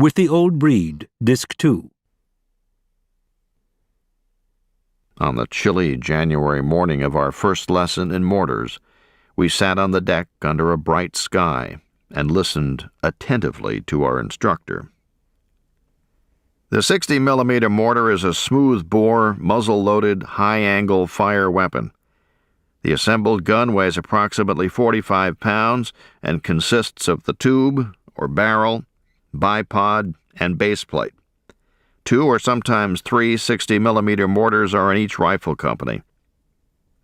With the Old Breed, Disc 2. On the chilly January morning of our first lesson in mortars, we sat on the deck under a bright sky and listened attentively to our instructor. The 60mm mortar is a smooth-bore, muzzle-loaded, high-angle fire weapon. The assembled gun weighs approximately 45 pounds and consists of the tube, or barrel, bipod, and base plate. 2 or sometimes 3 60mm mortars are in each rifle company.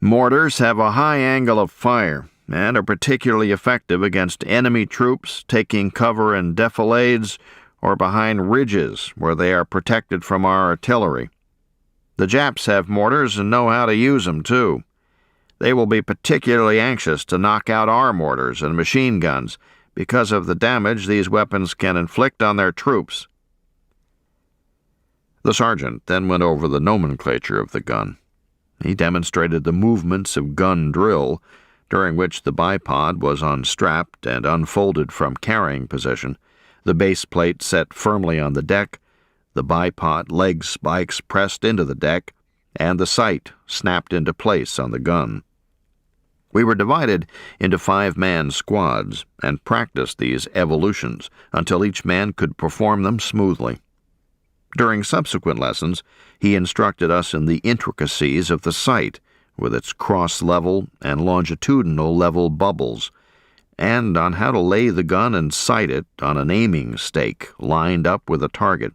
Mortars have a high angle of fire and are particularly effective against enemy troops taking cover in defilades or behind ridges where they are protected from our artillery. The Japs have mortars and know how to use them, too. They will be particularly anxious to knock out our mortars and machine guns because of the damage these weapons can inflict on their troops. The sergeant then went over the nomenclature of the gun. He demonstrated the movements of gun drill, during which the bipod was unstrapped and unfolded from carrying position, the base plate set firmly on the deck, the bipod leg spikes pressed into the deck, and the sight snapped into place on the gun. We were divided into 5-man squads and practiced these evolutions until each man could perform them smoothly. During subsequent lessons, he instructed us in the intricacies of the sight, with its cross-level and longitudinal level bubbles, and on how to lay the gun and sight it on an aiming stake lined up with a target.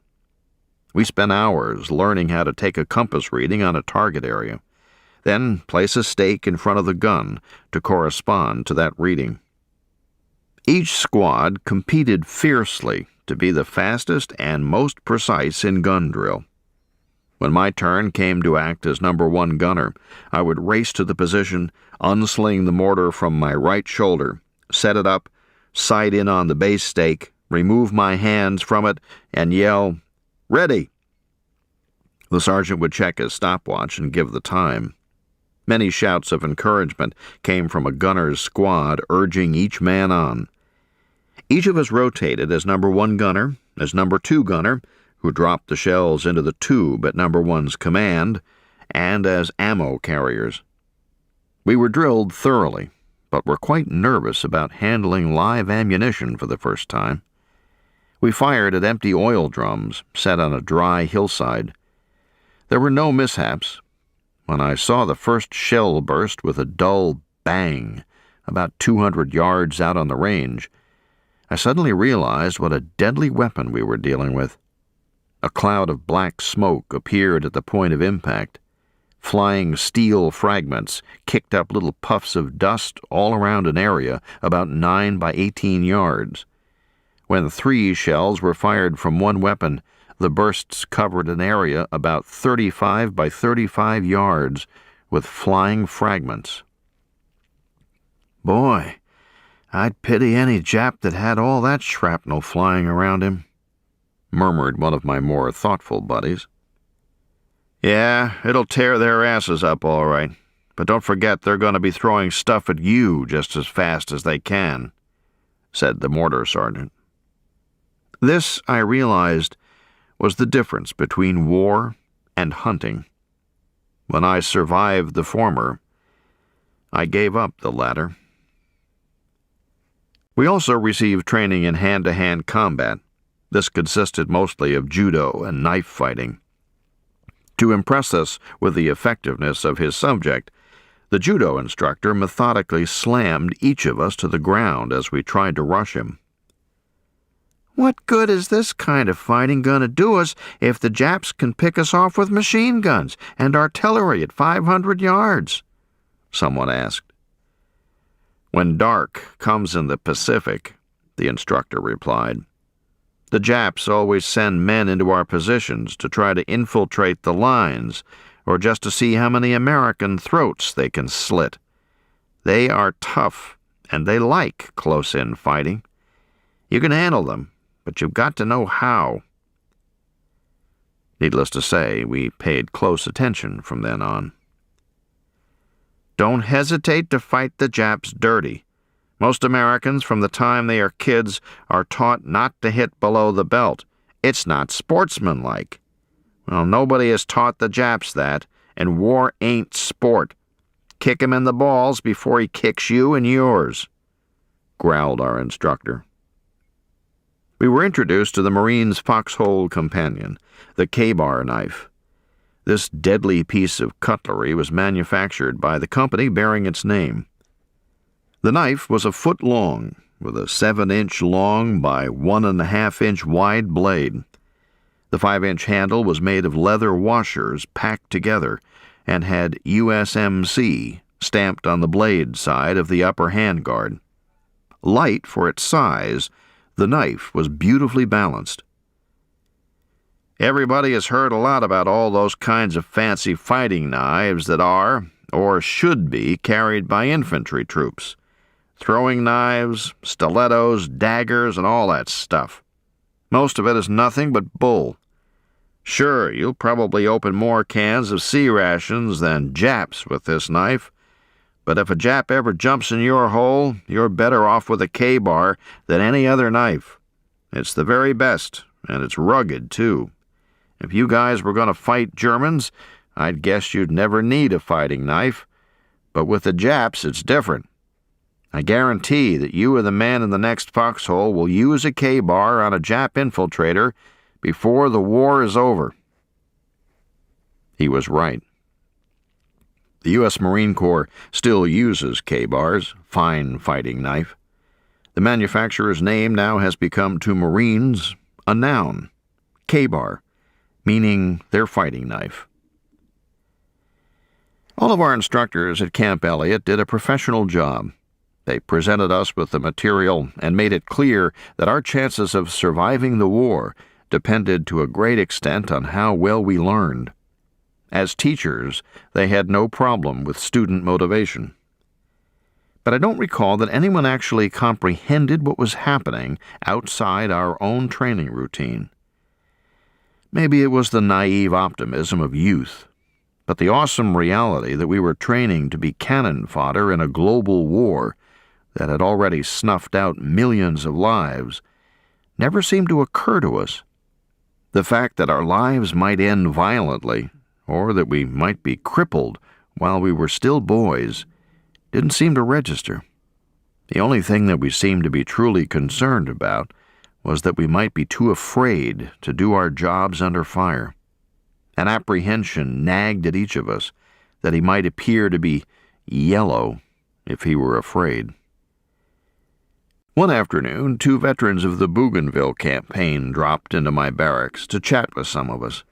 We spent hours learning how to take a compass reading on a target area, then place a stake in front of the gun to correspond to that reading. Each squad competed fiercely to be the fastest and most precise in gun drill. When my turn came to act as number 1 gunner, I would race to the position, unsling the mortar from my right shoulder, set it up, sight in on the base stake, remove my hands from it, and yell, "Ready!" The sergeant would check his stopwatch and give the time. Many shouts of encouragement came from a gunner's squad urging each man on. Each of us rotated as number 1 gunner, as number 2 gunner, who dropped the shells into the tube at number 1's command, and as ammo carriers. We were drilled thoroughly, but were quite nervous about handling live ammunition for the first time. We fired at empty oil drums set on a dry hillside. There were no mishaps. When I saw the first shell burst with a dull bang about 200 yards out on the range, I suddenly realized what a deadly weapon we were dealing with. A cloud of black smoke appeared at the point of impact. Flying steel fragments kicked up little puffs of dust all around an area about 9 by 18 yards. When 3 shells were fired from one weapon, the bursts covered an area about 35 by 35 yards with flying fragments. "Boy, I'd pity any Jap that had all that shrapnel flying around him," murmured one of my more thoughtful buddies. "Yeah, it'll tear their asses up all right, but don't forget they're going to be throwing stuff at you just as fast as they can," said the mortar sergeant. This, I realized, was the difference between war and hunting. When I survived the former, I gave up the latter. We also received training in hand-to-hand combat. This consisted mostly of judo and knife fighting. To impress us with the effectiveness of his subject, the judo instructor methodically slammed each of us to the ground as we tried to rush him. "What good is this kind of fighting going to do us if the Japs can pick us off with machine guns and artillery at 500 yards?" someone asked. "When dark comes in the Pacific," the instructor replied, "the Japs always send men into our positions to try to infiltrate the lines or just to see how many American throats they can slit. They are tough, and they like close-in fighting. You can handle them, but you've got to know how." Needless to say, we paid close attention from then on. "Don't hesitate to fight the Japs dirty. Most Americans, from the time they are kids, are taught not to hit below the belt, It's not sportsmanlike. Well, nobody has taught the Japs that, and war ain't sport. Kick him in the balls before he kicks you in yours," growled our instructor. We were introduced to the Marine's foxhole companion, the K-bar knife. This deadly piece of cutlery was manufactured by the company bearing its name. The knife was a foot long, with a 7-inch long by 1.5-inch wide blade. The 5-inch handle was made of leather washers packed together and had USMC stamped on the blade side of the upper handguard. Light for its size, the knife was beautifully balanced. Everybody has heard a lot about all those kinds of fancy fighting knives that are, or should be, carried by infantry troops. Throwing knives, stilettos, daggers, and all that stuff. Most of it is nothing but bull. Sure, you'll probably open more cans of sea rations than Japs with this knife, but if a Jap ever jumps in your hole, you're better off with a K-bar than any other knife. It's the very best, and it's rugged, too. If you guys were going to fight Germans, I'd guess you'd never need a fighting knife, but with the Japs, it's different. I guarantee that you or the man in the next foxhole will use a K-bar on a Jap infiltrator before the war is over." He was right. The U.S. Marine Corps still uses K-bars, fine fighting knife. The manufacturer's name now has become to Marines a noun, K-bar, meaning their fighting knife. All of our instructors at Camp Elliott did a professional job. They presented us with the material and made it clear that our chances of surviving the war depended to a great extent on how well we learned. As teachers, they had no problem with student motivation. But I don't recall that anyone actually comprehended what was happening outside our own training routine. Maybe it was the naive optimism of youth, but the awesome reality that we were training to be cannon fodder in a global war that had already snuffed out millions of lives never seemed to occur to us. The fact that our lives might end violently, or that we might be crippled while we were still boys, didn't seem to register. The only thing that we seemed to be truly concerned about was that we might be too afraid to do our jobs under fire. An apprehension nagged at each of us that he might appear to be yellow if he were afraid. One afternoon, 2 veterans of the Bougainville campaign dropped into my barracks to chat with some of us.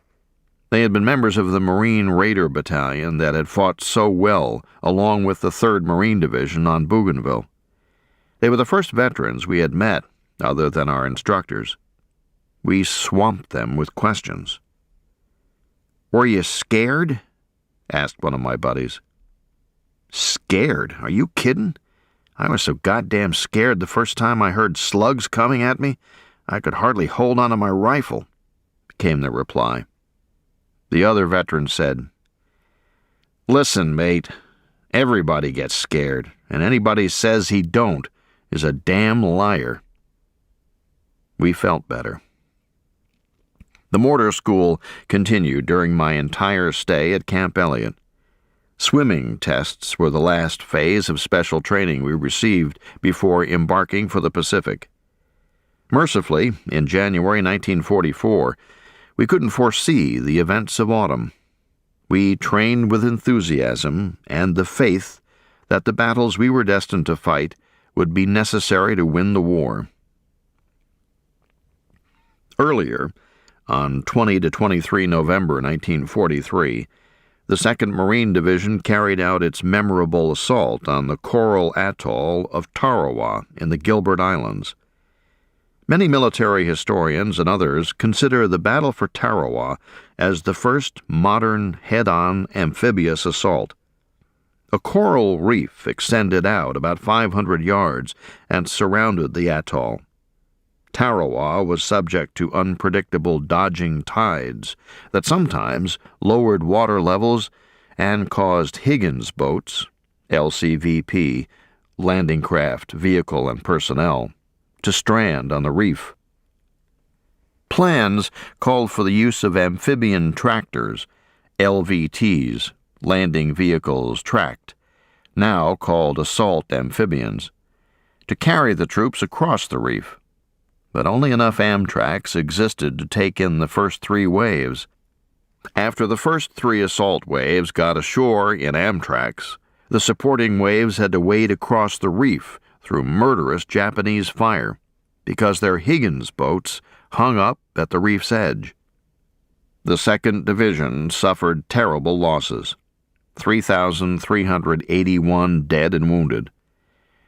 They had been members of the Marine Raider Battalion that had fought so well along with the 3rd Marine Division on Bougainville. They were the first veterans we had met, other than our instructors. We swamped them with questions. "Were you scared?" asked one of my buddies. "Scared? Are you kidding? I was so goddamn scared the first time I heard slugs coming at me, I could hardly hold onto my rifle," came the reply. The other veteran said, "Listen, mate, everybody gets scared, and anybody says he don't is a damn liar." We felt better. The mortar school continued during my entire stay at Camp Elliott. Swimming tests were the last phase of special training we received before embarking for the Pacific. Mercifully, in January 1944, we couldn't foresee the events of autumn. We trained with enthusiasm and the faith that the battles we were destined to fight would be necessary to win the war. Earlier, on 20 to 23 November 1943, the 2nd Marine Division carried out its memorable assault on the coral atoll of Tarawa in the Gilbert Islands. Many military historians and others consider the Battle for Tarawa as the first modern head-on amphibious assault. A coral reef extended out about 500 yards and surrounded the atoll. Tarawa was subject to unpredictable dodging tides that sometimes lowered water levels and caused Higgins boats, LCVP, landing craft, vehicle, and personnel, to strand on the reef. Plans called for the use of amphibian tractors, LVTs, landing vehicles tracked, now called assault amphibians, to carry the troops across the reef. But only enough Amtraks existed to take in the first 3 waves. After the first 3 assault waves got ashore in Amtraks, the supporting waves had to wade across the reef through murderous Japanese fire because their Higgins boats hung up at the reef's edge. The 2nd Division suffered terrible losses, 3,381 dead and wounded.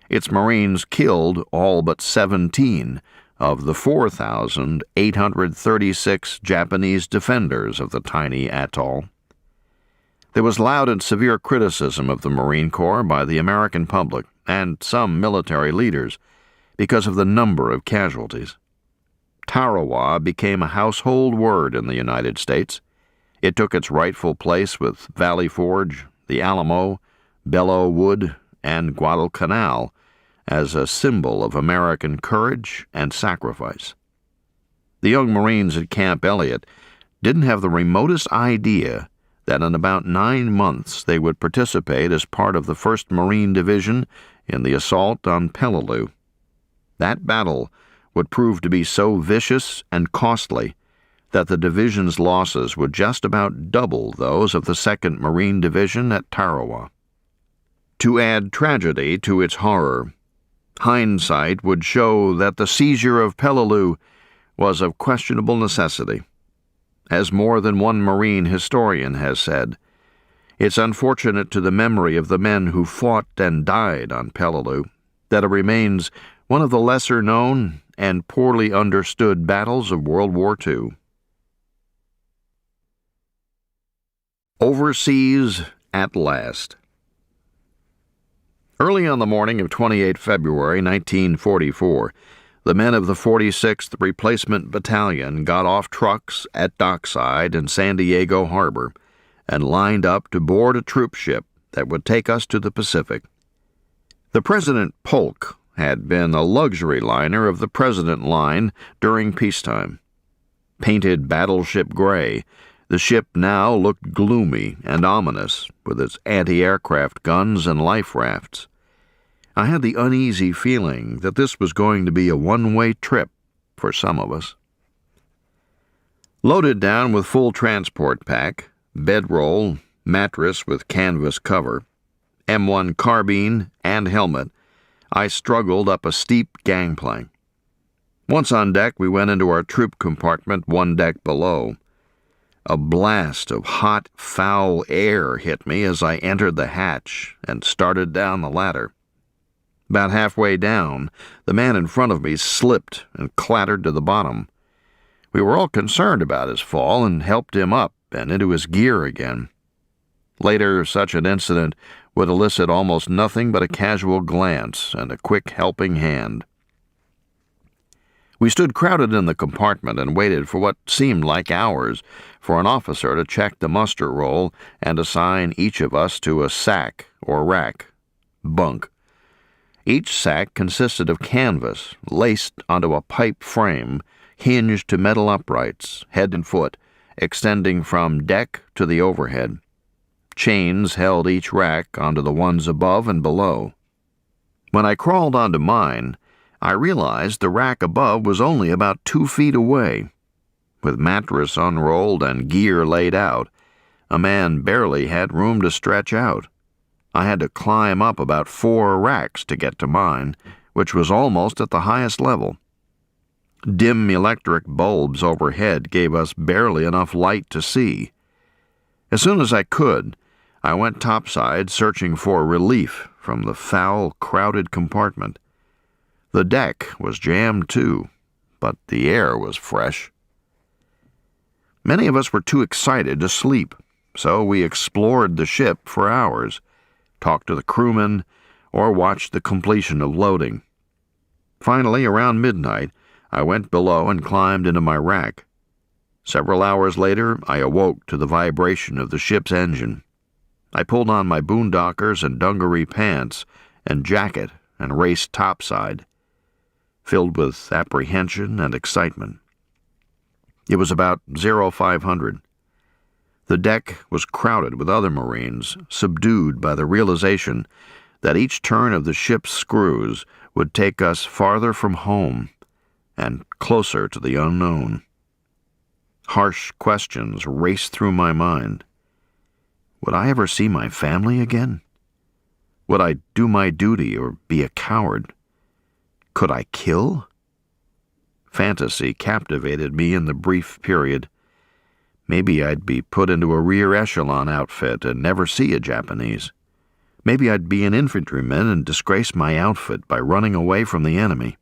Its Marines killed all but 17 of the 4,836 Japanese defenders of the tiny atoll. There was loud and severe criticism of the Marine Corps by the American public and some military leaders because of the number of casualties. Tarawa became a household word in the United States. It took its rightful place with Valley Forge, the Alamo, Belleau Wood, and Guadalcanal as a symbol of American courage and sacrifice. The young Marines at Camp Elliott didn't have the remotest idea that in about 9 months they would participate as part of the 1st Marine Division in the assault on Peleliu. That battle would prove to be so vicious and costly that the division's losses would just about double those of the 2nd Marine Division at Tarawa. To add tragedy to its horror, hindsight would show that the seizure of Peleliu was of questionable necessity. As more than one Marine historian has said, it's unfortunate to the memory of the men who fought and died on Peleliu that it remains one of the lesser-known and poorly understood battles of World War II. Overseas at last. Early on the morning of 28 February 1944, the men of the 46th Replacement Battalion got off trucks at Dockside in San Diego Harbor and lined up to board a troop ship that would take us to the Pacific. The President Polk had been a luxury liner of the President Line during peacetime. Painted battleship gray, the ship now looked gloomy and ominous with its anti-aircraft guns and life rafts. I had the uneasy feeling that this was going to be a one-way trip for some of us. Loaded down with full transport pack, bedroll, mattress with canvas cover, M1 carbine, and helmet, I struggled up a steep gangplank. Once on deck, we went into our troop compartment 1 deck below. A blast of hot, foul air hit me as I entered the hatch and started down the ladder. About halfway down, the man in front of me slipped and clattered to the bottom. We were all concerned about his fall and helped him up and into his gear again. Later, such an incident would elicit almost nothing but a casual glance and a quick helping hand. We stood crowded in the compartment and waited for what seemed like hours for an officer to check the muster roll and assign each of us to a sack or rack, bunk. Each sack consisted of canvas laced onto a pipe frame hinged to metal uprights, head and foot, extending from deck to the overhead. Chains held each rack onto the ones above and below. When I crawled onto mine, I realized the rack above was only about 2 feet away. With mattress unrolled and gear laid out, a man barely had room to stretch out. I had to climb up about 4 racks to get to mine, which was almost at the highest level. Dim electric bulbs overhead gave us barely enough light to see. As soon as I could, I went topside searching for relief from the foul, crowded compartment. The deck was jammed too, but the air was fresh. Many of us were too excited to sleep, so we explored the ship for hours, talked to the crewmen, or watched the completion of loading. Finally, around midnight, I went below and climbed into my rack. Several hours later, I awoke to the vibration of the ship's engine. I pulled on my boondockers and dungaree pants and jacket and raced topside, filled with apprehension and excitement. It was about 0500. The deck was crowded with other Marines, subdued by the realization that each turn of the ship's screws would take us farther from home and closer to the unknown. Harsh questions raced through my mind. Would I ever see my family again? Would I do my duty or be a coward? Could I kill? Fantasy captivated me in the brief period. Maybe I'd be put into a rear echelon outfit and never see a Japanese. Maybe I'd be an infantryman and disgrace my outfit by running away from the enemy.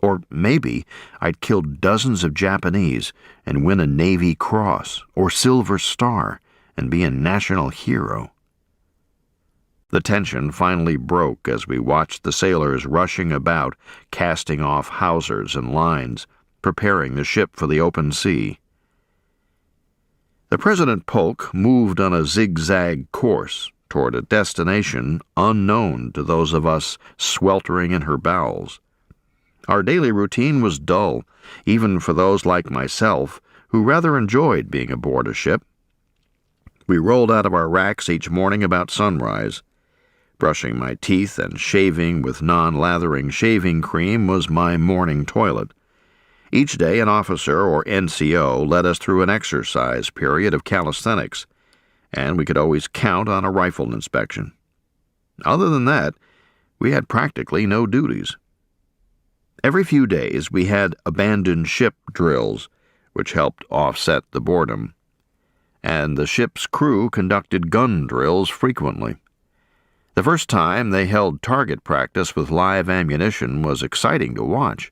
Or maybe I'd kill dozens of Japanese and win a Navy Cross or Silver Star and be a national hero. The tension finally broke as we watched the sailors rushing about, casting off hawsers and lines, preparing the ship for the open sea. The President Polk moved on a zigzag course toward a destination unknown to those of us sweltering in her bowels. Our daily routine was dull, even for those like myself who rather enjoyed being aboard a ship. We rolled out of our racks each morning about sunrise. Brushing my teeth and shaving with non-lathering shaving cream was my morning toilet. Each day an officer or NCO led us through an exercise period of calisthenics, and we could always count on a rifle inspection. Other than that, we had practically no duties. Every few days we had abandoned ship drills, which helped offset the boredom, and the ship's crew conducted gun drills frequently. The first time they held target practice with live ammunition was exciting to watch.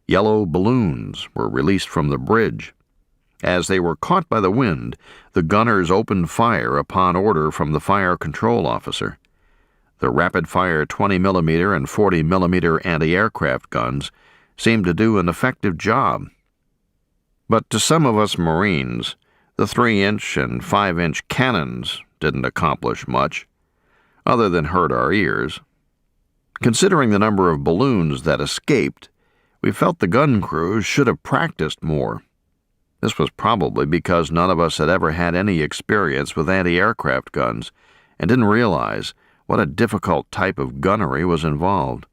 Yellow balloons were released from the bridge. As they were caught by the wind, the gunners opened fire upon order from the fire control officer. The rapid-fire 20mm and 40mm anti-aircraft guns seemed to do an effective job. But to some of us Marines, the 3-inch and 5-inch cannons didn't accomplish much, other than hurt our ears. Considering the number of balloons that escaped, we felt the gun crews should have practiced more. This was probably because none of us had ever had any experience with anti-aircraft guns and didn't realize what a difficult type of gunnery was involved.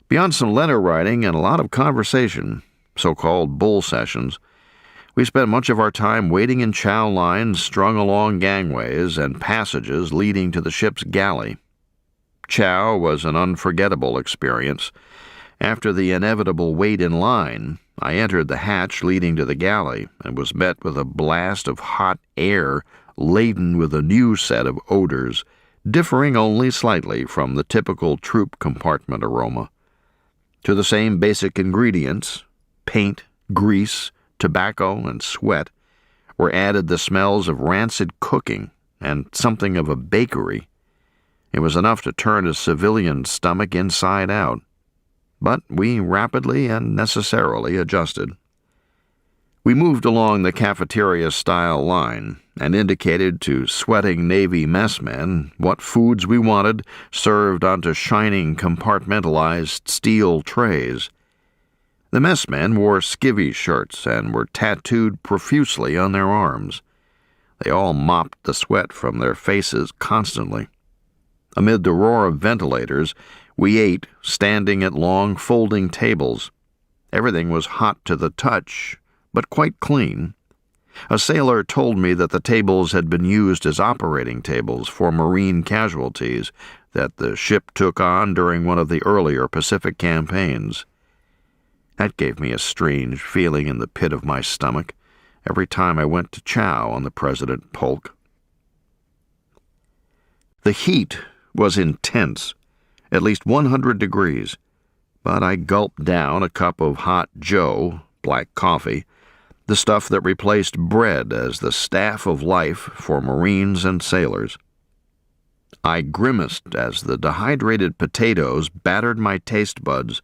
Beyond some letter writing and a lot of conversation, so-called bull sessions, we spent much of our time waiting in chow lines strung along gangways and passages leading to the ship's galley. Chow was an unforgettable experience. After the inevitable wait in line, I entered the hatch leading to the galley and was met with a blast of hot air laden with a new set of odors, differing only slightly from the typical troop compartment aroma. To the same basic ingredients, paint, grease, tobacco, and sweat, were added the smells of rancid cooking and something of a bakery. It was enough to turn a civilian's stomach inside out, but we rapidly and necessarily adjusted. We moved along the cafeteria-style line and indicated to sweating Navy messmen what foods we wanted served onto shining compartmentalized steel trays. The messmen wore skivvy shirts and were tattooed profusely on their arms. They all mopped the sweat from their faces constantly. Amid the roar of ventilators, we ate standing at long folding tables. Everything was hot to the touch, but quite clean. A sailor told me that the tables had been used as operating tables for Marine casualties that the ship took on during one of the earlier Pacific campaigns. That gave me a strange feeling in the pit of my stomach every time I went to chow on the President Polk. The heat was intense, at least 100 degrees, but I gulped down a cup of hot Joe, black coffee, the stuff that replaced bread as the staff of life for Marines and sailors. I grimaced as the dehydrated potatoes battered my taste buds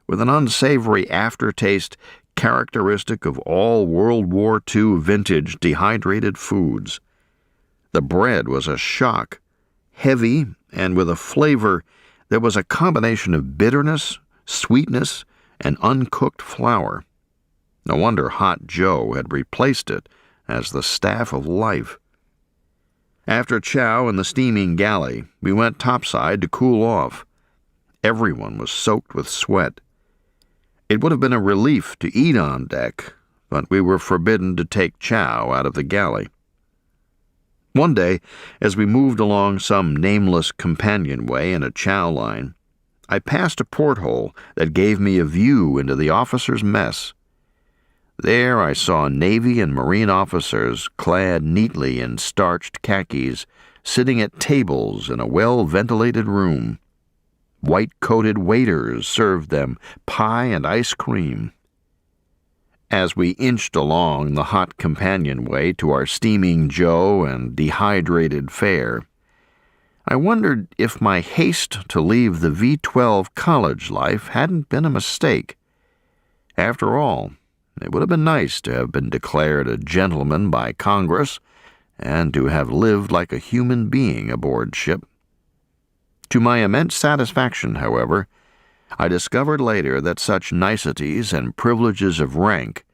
with an unsavory aftertaste characteristic of all World War II vintage dehydrated foods. The bread was a shock, heavy and with a flavor that was a combination of bitterness, sweetness, and uncooked flour. No wonder Hot Joe had replaced it as the staff of life. After Chow and the steaming galley, we went topside to cool off. Everyone was soaked with sweat. It would have been a relief to eat on deck, but we were forbidden to take Chow out of the galley. One day, as we moved along some nameless companionway in a Chow line, I passed a porthole that gave me a view into the officers' mess. There I saw Navy and Marine officers clad neatly in starched khakis, sitting at tables in a well-ventilated room. White-coated waiters served them pie and ice cream. As we inched along the hot companionway to our steaming Joe and dehydrated fare, I wondered if my haste to leave the V-12 college life hadn't been a mistake. After all, it would have been nice to have been declared a gentleman by Congress and to have lived like a human being aboard ship. To my immense satisfaction, however, I discovered later that such niceties and privileges of rank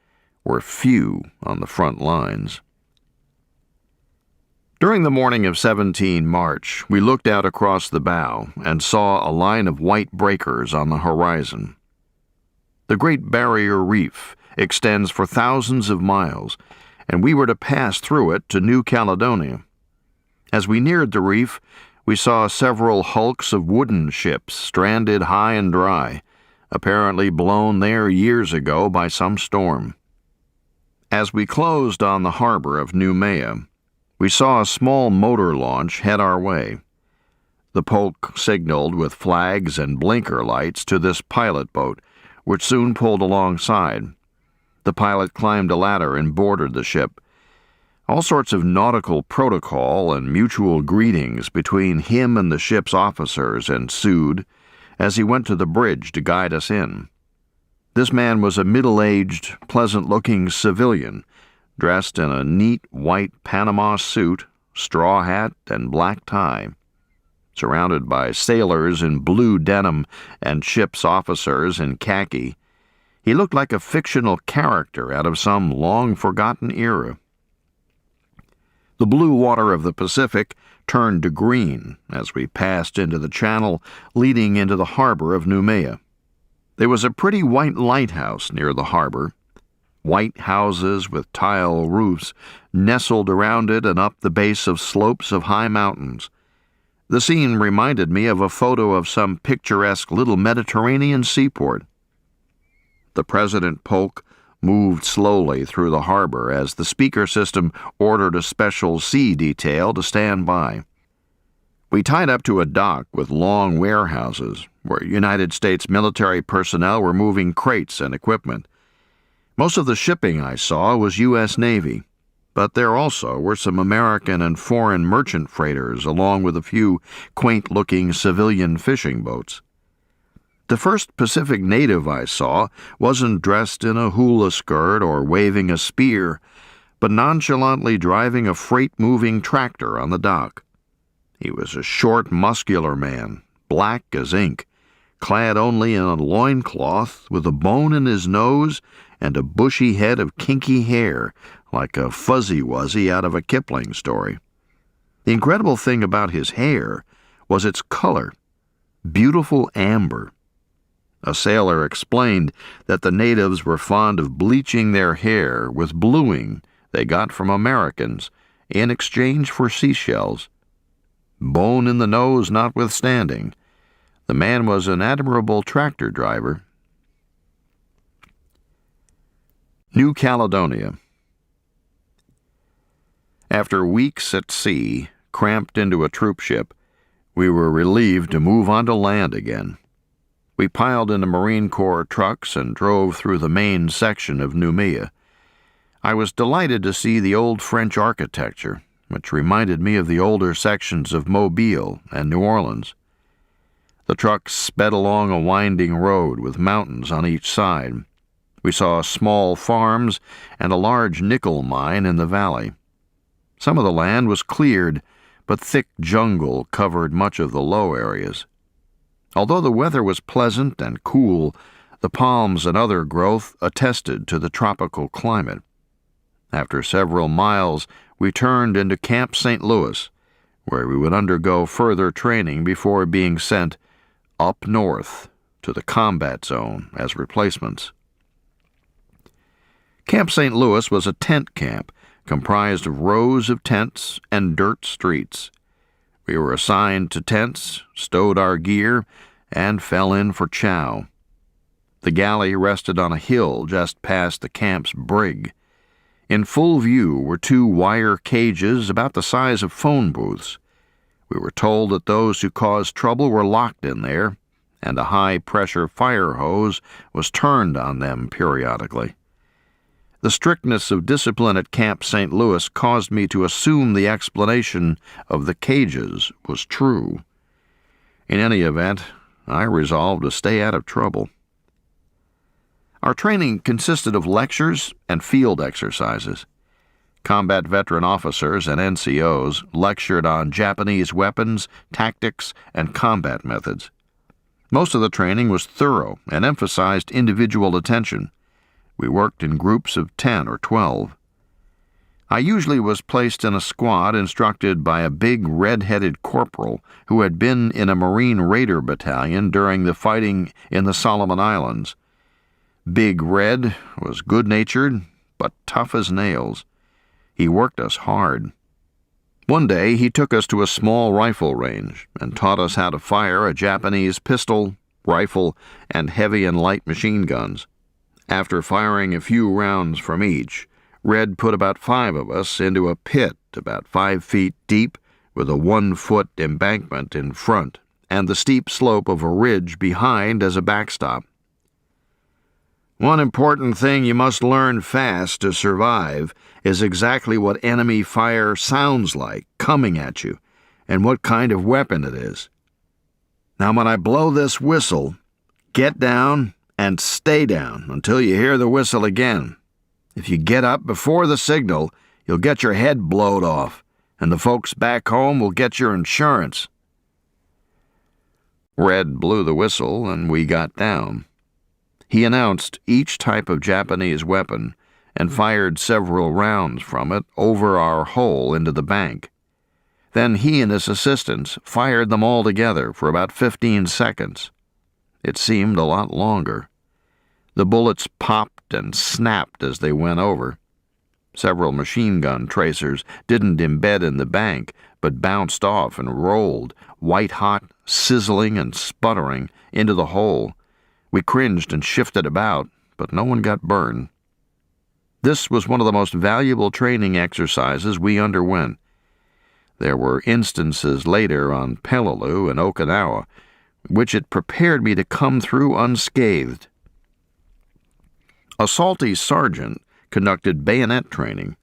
were few on the front lines. During the morning of 17 March, we looked out across the bow and saw a line of white breakers on the horizon. The Great Barrier Reef extends for thousands of miles, and we were to pass through it to New Caledonia. As we neared the reef, we saw several hulks of wooden ships stranded high and dry, apparently blown there years ago by some storm. As we closed on the harbor of Noumea, we saw a small motor launch head our way. The Polk signaled with flags and blinker lights to this pilot boat, which soon pulled alongside. The pilot climbed a ladder and boarded the ship. All sorts of nautical protocol and mutual greetings between him and the ship's officers ensued as he went to the bridge to guide us in. This man was a middle-aged, pleasant-looking civilian, dressed in a neat white Panama suit, straw hat, and black tie. Surrounded by sailors in blue denim and ship's officers in khaki, he looked like a fictional character out of some long-forgotten era. The blue water of the Pacific turned to green as we passed into the channel leading into the harbor of Noumea. There was a pretty white lighthouse near the harbor. White houses with tile roofs nestled around it and up the base of slopes of high mountains. The scene reminded me of a photo of some picturesque little Mediterranean seaport. The President Polk moved slowly through the harbor as the speaker system ordered a special sea detail to stand by. We tied up to a dock with long warehouses where United States military personnel were moving crates and equipment. Most of the shipping I saw was U.S. Navy, but there also were some American and foreign merchant freighters along with a few quaint-looking civilian fishing boats. The first Pacific native I saw wasn't dressed in a hula skirt or waving a spear, but nonchalantly driving a freight-moving tractor on the dock. He was a short, muscular man, black as ink, clad only in a loincloth with a bone in his nose and a bushy head of kinky hair, like a fuzzy-wuzzy out of a Kipling story. The incredible thing about his hair was its color, beautiful amber. A sailor explained that the natives were fond of bleaching their hair with bluing they got from Americans in exchange for seashells. Bone in the nose notwithstanding, the man was an admirable tractor driver. New Caledonia. After weeks at sea, cramped into a troop ship, we were relieved to move onto land again. We piled into Marine Corps trucks and drove through the main section of Noumea. I was delighted to see the old French architecture, which reminded me of the older sections of Mobile and New Orleans. The trucks sped along a winding road with mountains on each side. We saw small farms and a large nickel mine in the valley. Some of the land was cleared, but thick jungle covered much of the low areas. Although the weather was pleasant and cool, The palms and other growth attested to the tropical climate. After several miles, we turned into Camp St. Louis, where we would undergo further training before being sent up north to the combat zone as replacements. Camp St. Louis was a tent camp comprised of rows of tents and dirt streets. We were assigned to tents, stowed our gear, and fell in for Chow. The galley rested on a hill just past the camp's brig. In full view were two wire cages about the size of phone booths. We were told that those who caused trouble were locked in there, and a high-pressure fire hose was turned on them periodically. The strictness of discipline at Camp St. Louis caused me to assume the explanation of the cages was true. In any event, I resolved to stay out of trouble. Our training consisted of lectures and field exercises. Combat veteran officers and NCOs lectured on Japanese weapons, tactics, and combat methods. Most of the training was thorough and emphasized individual attention. We worked in groups of 10 or 12. I usually was placed in a squad instructed by a big red-headed corporal who had been in a Marine Raider battalion during the fighting in the Solomon Islands. Big Red was good-natured, but tough as nails. He worked us hard. One day he took us to a small rifle range and taught us how to fire a Japanese pistol, rifle, and heavy and light machine guns. After firing a few rounds from each, Red put about 5 of us into a pit about 5 feet deep with a 1-foot embankment in front and the steep slope of a ridge behind as a backstop. One important thing you must learn fast to survive is exactly what enemy fire sounds like coming at you and what kind of weapon it is. Now, when I blow this whistle, get down and stay down until you hear the whistle again. If you get up before the signal, you'll get your head blowed off, and the folks back home will get your insurance. Red blew the whistle, and we got down. He announced each type of Japanese weapon and fired several rounds from it over our hole into the bank. Then he and his assistants fired them all together for about 15 seconds. It seemed a lot longer. The bullets popped and snapped as they went over. Several machine gun tracers didn't embed in the bank, but bounced off and rolled, white-hot, sizzling and sputtering, into the hole. We cringed and shifted about, but no one got burned. This was one of the most valuable training exercises we underwent. There were instances later on Peleliu and Okinawa, which it prepared me to come through unscathed. A salty sergeant conducted bayonet training.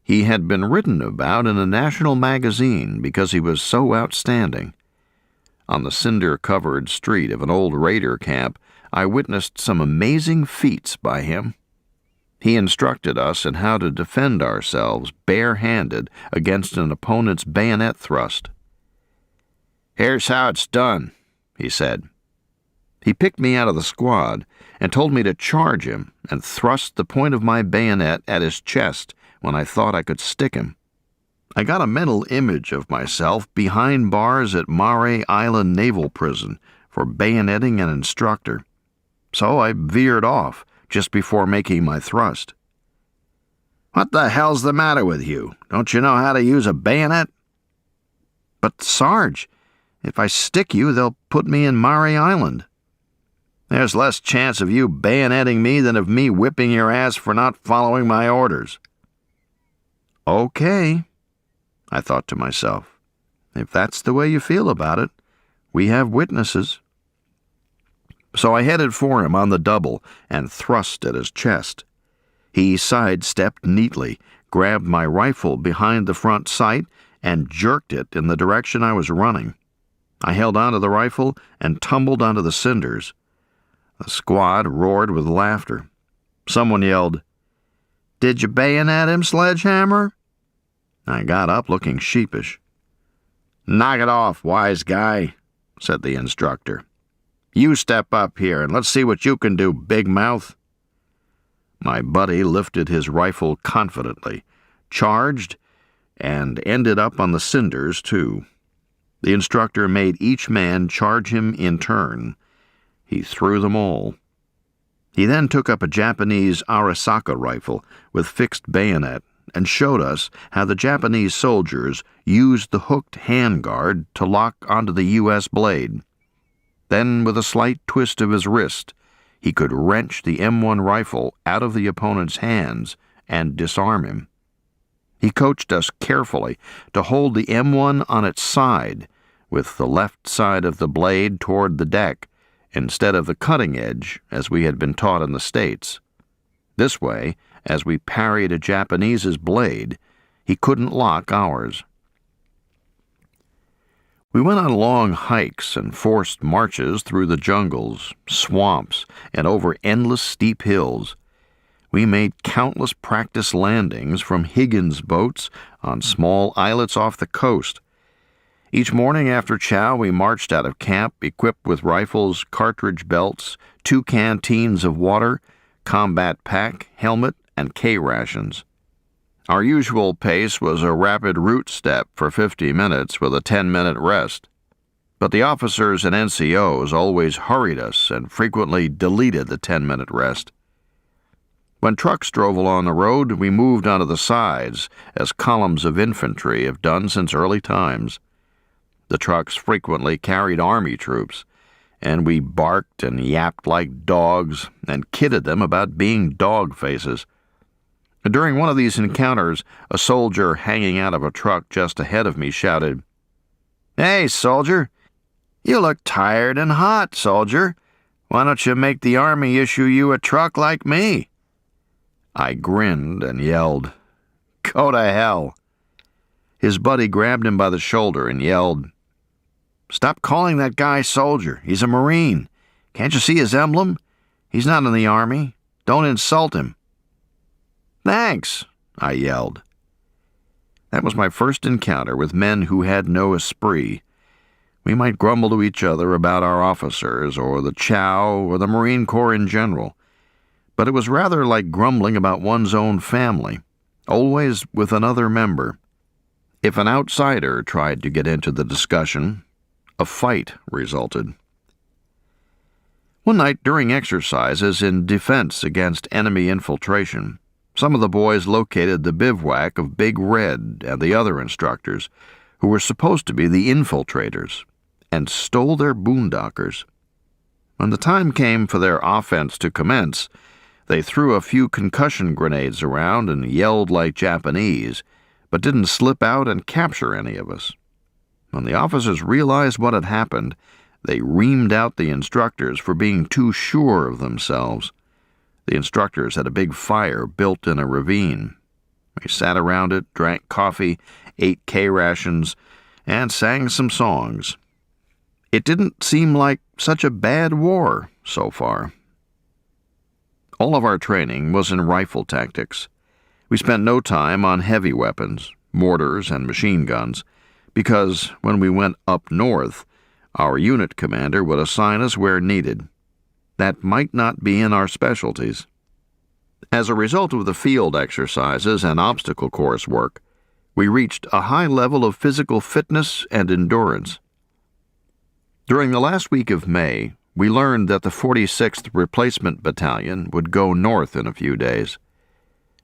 He had been written about in a national magazine because he was so outstanding. On the cinder-covered street of an old raider camp, I witnessed some amazing feats by him. He instructed us in how to defend ourselves bare-handed against an opponent's bayonet thrust. "Here's how it's done," he said. He picked me out of the squad and told me to charge him and thrust the point of my bayonet at his chest when I thought I could stick him. I got a mental image of myself behind bars at Mare Island Naval Prison for bayoneting an instructor, so I veered off just before making my thrust. "What the hell's the matter with you? Don't you know how to use a bayonet?" "But, Sarge, if I stick you, they'll put me in Mare Island." "There's less chance of you bayoneting me than of me whipping your ass for not following my orders." "Okay," I thought to myself. "If that's the way you feel about it, we have witnesses." So I headed for him on the double and thrust at his chest. He sidestepped neatly, grabbed my rifle behind the front sight, and jerked it in the direction I was running. I held onto the rifle and tumbled onto the cinders. The squad roared with laughter. Someone yelled, "Did you bayonet him, Sledgehammer?" I got up looking sheepish. "Knock it off, wise guy," said the instructor. You step up here and let's see what you can do, big mouth." My buddy lifted his rifle confidently, charged, and ended up on the cinders, too. The instructor made each man charge him in turn. He threw them all. He then took up a Japanese Arisaka rifle with fixed bayonet and showed us how the Japanese soldiers used the hooked handguard to lock onto the U.S. blade. Then, with a slight twist of his wrist, he could wrench the M1 rifle out of the opponent's hands and disarm him. He coached us carefully to hold the M1 on its side, with the left side of the blade toward the deck, instead of the cutting edge, as we had been taught in the States. This way, as we parried a Japanese's blade, he couldn't lock ours. We went on long hikes and forced marches through the jungles, swamps, and over endless steep hills. We made countless practice landings from Higgins boats on small islets off the coast. Each morning after chow, we marched out of camp equipped with rifles, cartridge belts, 2 canteens of water, combat pack, helmet, and K-rations. Our usual pace was a rapid route step for 50 minutes with a 10-minute rest. But the officers and NCOs always hurried us and frequently deleted the 10-minute rest. When trucks drove along the road, we moved onto the sides, as columns of infantry have done since early times. The trucks frequently carried army troops, and we barked and yapped like dogs and kidded them about being dog faces. During one of these encounters, a soldier hanging out of a truck just ahead of me shouted, "Hey, soldier! You look tired and hot, soldier. Why don't you make the Army issue you a truck like me?" I grinned and yelled, "Go to hell." His buddy grabbed him by the shoulder and yelled, "Stop calling that guy soldier. He's a Marine. Can't you see his emblem? He's not in the Army. Don't insult him." "Thanks," I yelled. That was my first encounter with men who had no esprit. We might grumble to each other about our officers, or the Chow, or the Marine Corps in general, but it was rather like grumbling about one's own family, always with another member. If an outsider tried to get into the discussion, a fight resulted. One night during exercises in defense against enemy infiltration, some of the boys located the bivouac of Big Red and the other instructors, who were supposed to be the infiltrators, and stole their boondockers. When the time came for their offense to commence, they threw a few concussion grenades around and yelled like Japanese, but didn't slip out and capture any of us. When the officers realized what had happened, they reamed out the instructors for being too sure of themselves. The instructors had a big fire built in a ravine. We sat around it, drank coffee, ate K-rations, and sang some songs. It didn't seem like such a bad war so far. All of our training was in rifle tactics. We spent no time on heavy weapons, mortars, and machine guns, because when we went up north, our unit commander would assign us where needed. That might not be in our specialties. As a result of the field exercises and obstacle course work, we reached a high level of physical fitness and endurance. During the last week of May, we learned that the 46th Replacement Battalion would go north in a few days.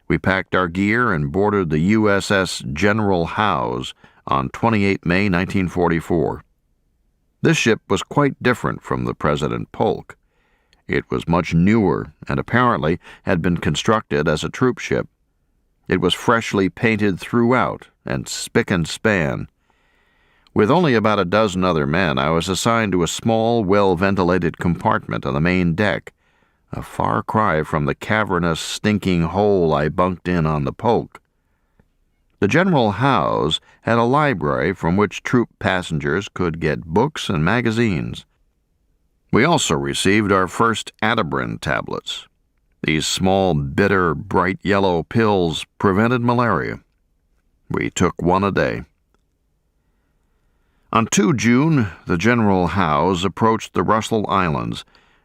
We packed our gear and boarded the USS General Howe's on 28 May 1944. This ship was quite different from the President Polk. It was much newer and apparently had been constructed as a troop ship. It was freshly painted throughout and spick and span. With only about a dozen other men, I was assigned to a small, well-ventilated compartment on the main deck, a far cry from the cavernous, stinking hole I bunked in on the Polk. The General Howe's had a library from which troop passengers could get books and magazines. We also received our first Adabrin tablets. These small, bitter, bright yellow pills prevented malaria. We took one a day. On 2 June, the General Howe's approached the Russell Islands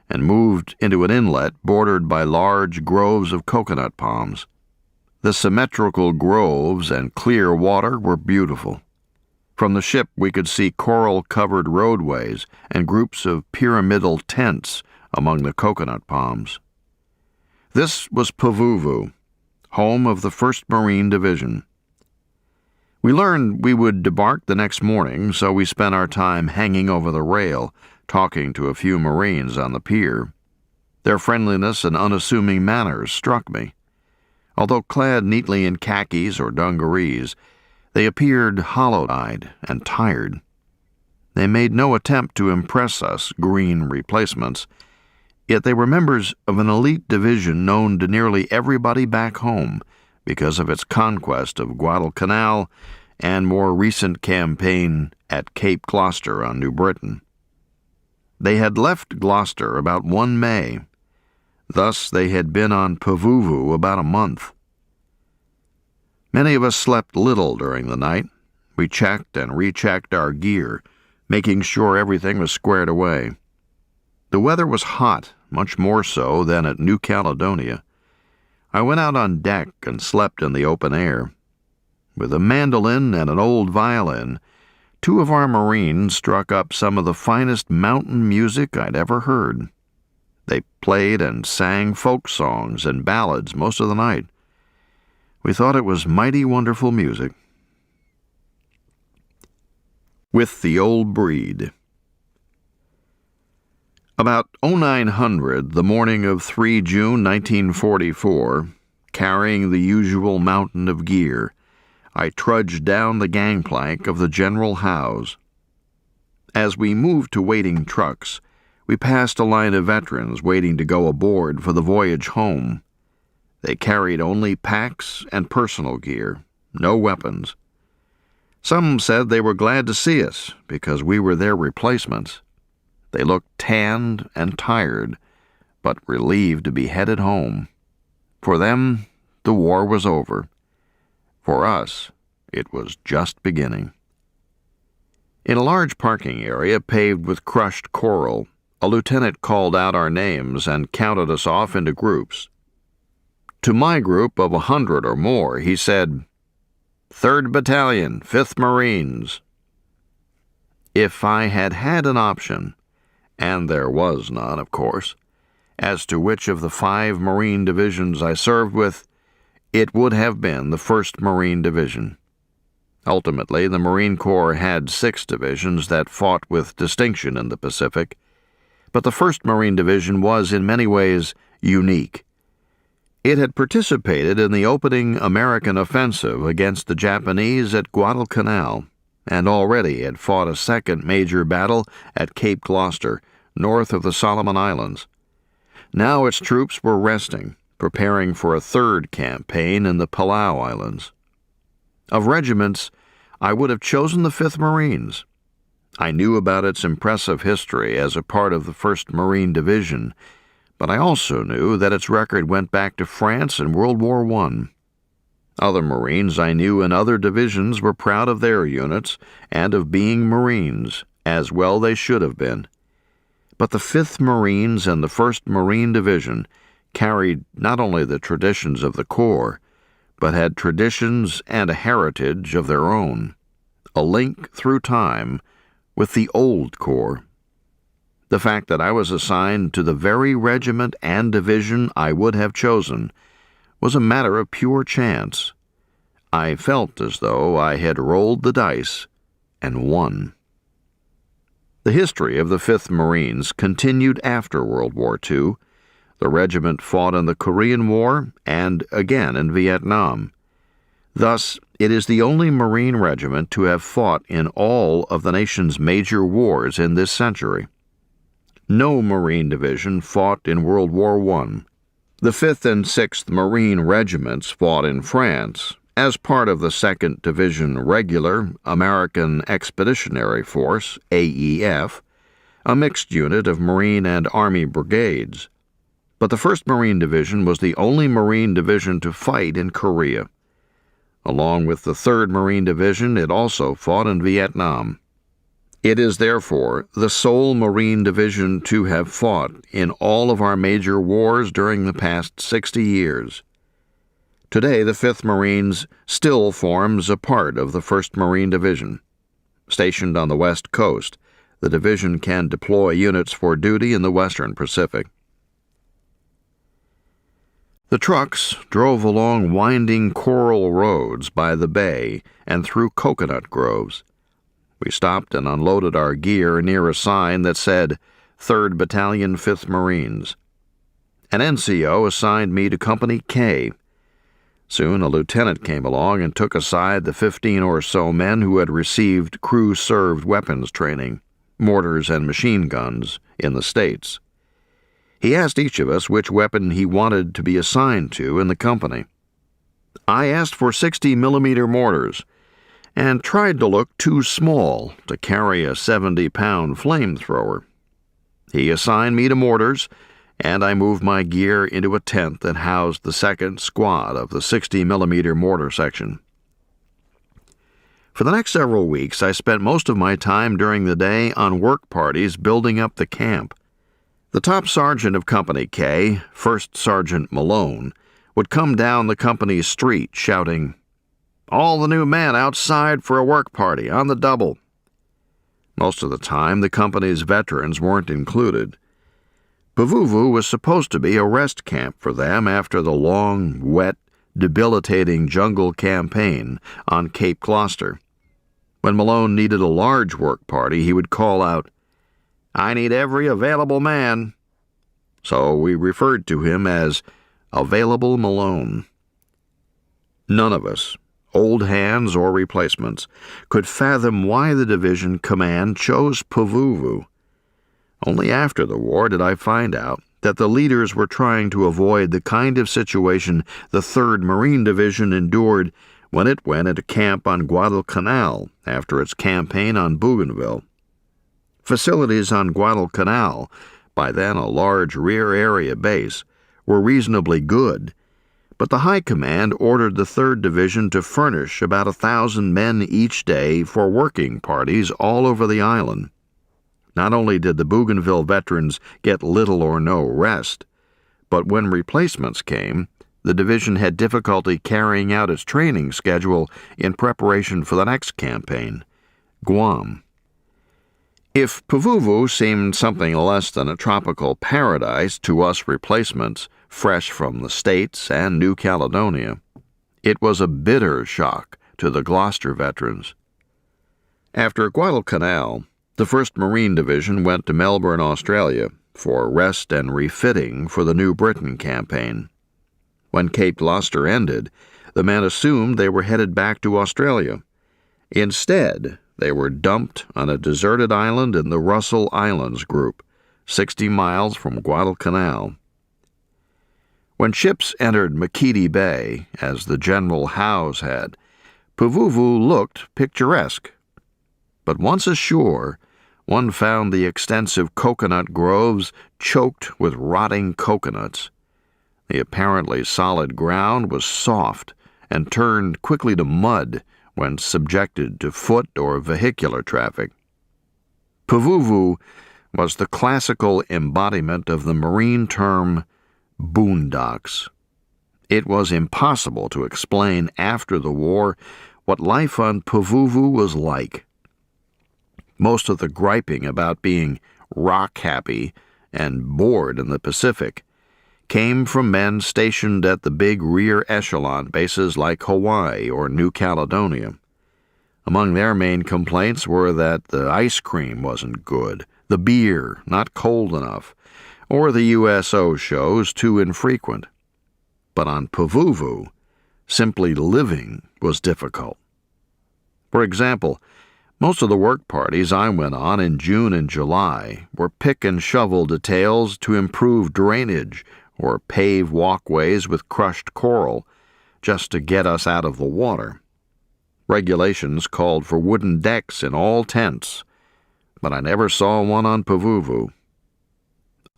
and moved into an inlet bordered by large groves of coconut palms. The symmetrical groves and clear water were beautiful. From the ship we could see coral-covered roadways and groups of pyramidal tents among the coconut palms. This was Pavuvu, home of the 1st Marine Division. We learned we would debark the next morning, so we spent our time hanging over the rail, talking to a few Marines on the pier. Their friendliness and unassuming manners struck me. Although clad neatly in khakis or dungarees, they appeared hollow-eyed and tired. They made no attempt to impress us green replacements, yet they were members of an elite division known to nearly everybody back home because of its conquest of Guadalcanal and more recent campaign at Cape Gloucester on New Britain. They had left Gloucester about 1 May. Thus they had been on Pavuvu about a month. Many of us slept little during the night. We checked and rechecked our gear, making sure everything was squared away. The weather was hot, much more so than at New Caledonia. I went out on deck and slept in the open air. With a mandolin and an old violin, 2 of our Marines struck up some of the finest mountain music I'd ever heard. They played and sang folk songs and ballads most of the night. We thought it was mighty wonderful music. With the Old Breed. About 0900, the morning of 3 June 1944, carrying the usual mountain of gear, I trudged down the gangplank of the General Howe's. As we moved to waiting trucks, we passed a line of veterans waiting to go aboard for the voyage home. They carried only packs and personal gear, no weapons. Some said they were glad to see us because we were their replacements. They looked tanned and tired, but relieved to be headed home. For them, the war was over. For us, it was just beginning. In a large parking area paved with crushed coral, a lieutenant called out our names and counted us off into groups. To my group of 100 or more, he said, "3rd Battalion, 5th Marines." If I had had an option, and there was none, of course, as to which of the 5 Marine divisions I served with, it would have been the 1st Marine Division. Ultimately, the Marine Corps had 6 divisions that fought with distinction in the Pacific, but the 1st Marine Division was in many ways unique. It had participated in the opening American offensive against the Japanese at Guadalcanal, and already had fought a 2nd major battle at Cape Gloucester, north of the Solomon Islands. Now its troops were resting, preparing for a 3rd campaign in the Palau Islands. Of regiments, I would have chosen the 5th Marines. I knew about its impressive history as a part of the 1st Marine Division, but I also knew that its record went back to France in World War I. Other Marines I knew in other divisions were proud of their units and of being Marines, as well they should have been. But the 5th Marines and the 1st Marine Division carried not only the traditions of the Corps, but had traditions and a heritage of their own, a link through time with the old Corps. The fact that I was assigned to the very regiment and division I would have chosen was a matter of pure chance. I felt as though I had rolled the dice and won. The history of the 5th Marines continued after World War II. The regiment fought in the Korean War and again in Vietnam. Thus, it is the only Marine regiment to have fought in all of the nation's major wars in this century. No Marine division fought in World War I. The 5th and 6th Marine regiments fought in France as part of the 2nd Division Regular American Expeditionary Force, AEF, a mixed unit of Marine and Army brigades. But the 1st Marine Division was the only Marine division to fight in Korea. Along with the 3rd Marine Division, it also fought in Vietnam. It is therefore the sole Marine division to have fought in all of our major wars during the past 60 years. Today, the 5th Marines still forms a part of the 1st Marine Division. Stationed on the West Coast, the division can deploy units for duty in the Western Pacific. The trucks drove along winding coral roads by the bay and through coconut groves. We stopped and unloaded our gear near a sign that said 3rd Battalion 5th Marines. An NCO assigned me to Company K. Soon a lieutenant came along and took aside the 15 or so men who had received crew-served weapons training, mortars and machine guns, in the States. He asked each of us which weapon he wanted to be assigned to in the company. I asked for 60mm mortars, and tried to look too small to carry a 70-pound flamethrower. He assigned me to mortars, and I moved my gear into a tent that housed the 2nd Squad of the 60mm mortar section. For the next several weeks, I spent most of my time during the day on work parties building up the camp. The top sergeant of Company K, 1st Sergeant Malone, would come down the company's street shouting, "All the new men outside for a work party, on the double." Most of the time, the company's veterans weren't included. Pavuvu was supposed to be a rest camp for them after the long, wet, debilitating jungle campaign on Cape Gloucester. When Malone needed a large work party, he would call out, "I need every available man." So we referred to him as Available Malone. None of us, old hands or replacements, could fathom why the division command chose Pavuvu. Only after the war did I find out that the leaders were trying to avoid the kind of situation the 3rd Marine Division endured when it went into camp on Guadalcanal after its campaign on Bougainville. Facilities on Guadalcanal, by then a large rear area base, were reasonably good, but the High Command ordered the 3rd Division to furnish about 1,000 men each day for working parties all over the island. Not only did the Bougainville veterans get little or no rest, but when replacements came, the division had difficulty carrying out its training schedule in preparation for the next campaign, Guam. If Pavuvu seemed something less than a tropical paradise to us replacements, fresh from the States and New Caledonia, it was a bitter shock to the Gloucester veterans. After Guadalcanal, the 1st Marine Division went to Melbourne, Australia, for rest and refitting for the New Britain campaign. When Cape Gloucester ended, the men assumed they were headed back to Australia. Instead, they were dumped on a deserted island in the Russell Islands group, 60 miles from Guadalcanal. When ships entered Makiti Bay, as the General Howe's had, Pavuvu looked picturesque. But once ashore, one found the extensive coconut groves choked with rotting coconuts. The apparently solid ground was soft and turned quickly to mud when subjected to foot or vehicular traffic. Pavuvu was the classical embodiment of the Marine term boondocks. It was impossible to explain after the war what life on Pavuvu was like. Most of the griping about being rock-happy and bored in the Pacific came from men stationed at the big rear echelon bases like Hawaii or New Caledonia. Among their main complaints were that the ice cream wasn't good, the beer not cold enough, or the USO shows too infrequent. But on Pavuvu, simply living was difficult. For example, most of the work parties I went on in June and July were pick and shovel details to improve drainage or pave walkways with crushed coral, just to get us out of the water. Regulations called for wooden decks in all tents, but I never saw one on Pavuvu.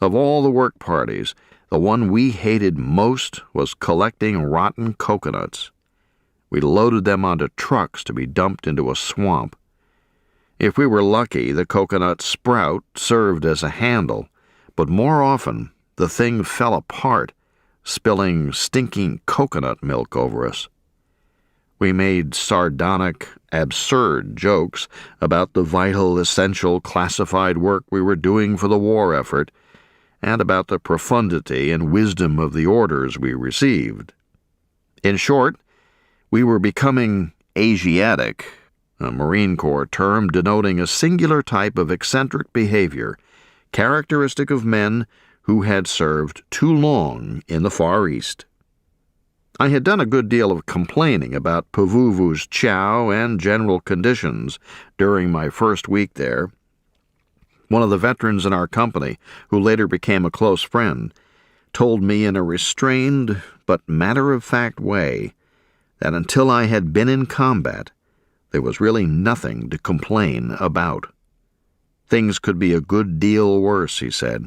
Of all the work parties, the one we hated most was collecting rotten coconuts. We loaded them onto trucks to be dumped into a swamp. If we were lucky, the coconut sprout served as a handle, but more often the thing fell apart, spilling stinking coconut milk over us. We made sardonic, absurd jokes about the vital, essential, classified work we were doing for the war effort, and about the profundity and wisdom of the orders we received. In short, we were becoming Asiatic, a Marine Corps term denoting a singular type of eccentric behavior, characteristic of men who had served too long in the Far East. I had done a good deal of complaining about Pavuvu's chow and general conditions during my first week there. One of the veterans in our company, who later became a close friend, told me in a restrained but matter-of-fact way that until I had been in combat, there was really nothing to complain about. Things could be a good deal worse, he said,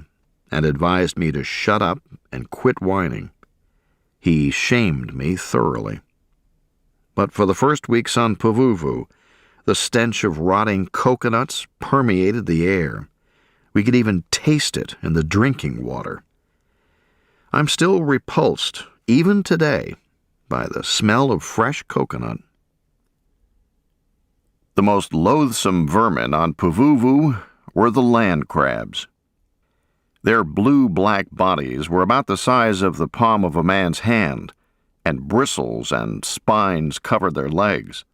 and advised me to shut up and quit whining. He shamed me thoroughly. But for the first weeks on Pavuvu, the stench of rotting coconuts permeated the air. We could even taste it in the drinking water. I'm still repulsed, even today, by the smell of fresh coconut. The most loathsome vermin on Pavuvu were the land crabs. Their blue-black bodies were about the size of the palm of a man's hand, and bristles and spines covered their legs.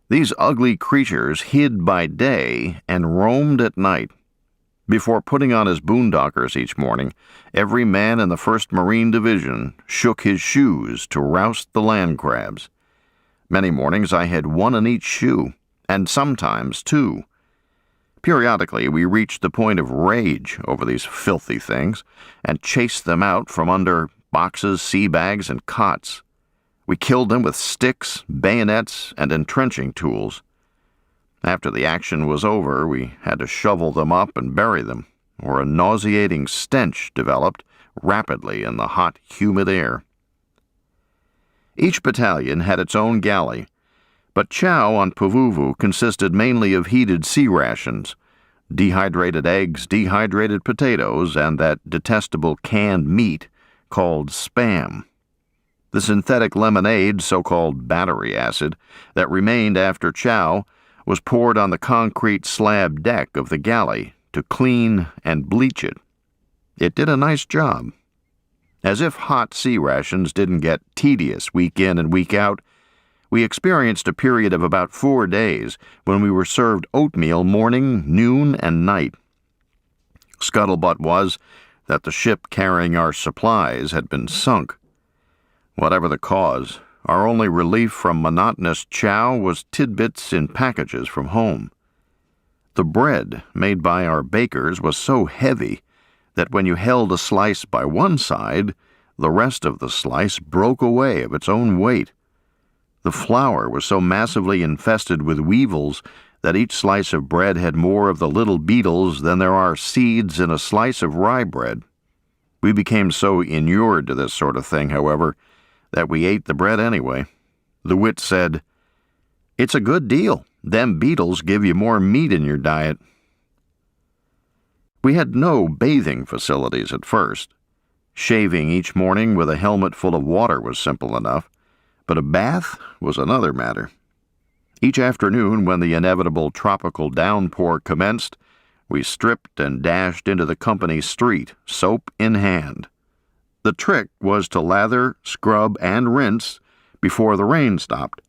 These ugly creatures hid by day and roamed at night. Before putting on his boondockers each morning, every man in the 1st Marine Division shook his shoes to roust the land crabs. Many mornings I had one in each shoe, and sometimes two. Periodically, we reached the point of rage over these filthy things and chased them out from under boxes, sea bags, and cots. We killed them with sticks, bayonets, and entrenching tools. After the action was over, we had to shovel them up and bury them, or a nauseating stench developed rapidly in the hot, humid air. Each battalion had its own galley, but chow on Pavuvu consisted mainly of heated sea rations, dehydrated eggs, dehydrated potatoes, and that detestable canned meat called spam. The synthetic lemonade, so-called battery acid, that remained after chow was poured on the concrete slab deck of the galley to clean and bleach it. It did a nice job. As if hot sea rations didn't get tedious week in and week out, we experienced a period of about 4 days when we were served oatmeal morning, noon, and night. Scuttlebutt was that the ship carrying our supplies had been sunk. Whatever the cause, our only relief from monotonous chow was tidbits in packages from home. The bread made by our bakers was so heavy that when you held a slice by one side, the rest of the slice broke away of its own weight. The flour was so massively infested with weevils that each slice of bread had more of the little beetles than there are seeds in a slice of rye bread. We became so inured to this sort of thing, however, that we ate the bread anyway. The wit said, "It's a good deal. Them beetles give you more meat in your diet." We had no bathing facilities at first. Shaving each morning with a helmet full of water was simple enough, but a bath was another matter. Each afternoon, when the inevitable tropical downpour commenced, we stripped and dashed into the company street, soap in hand. The trick was to lather, scrub, and rinse before the rain stopped.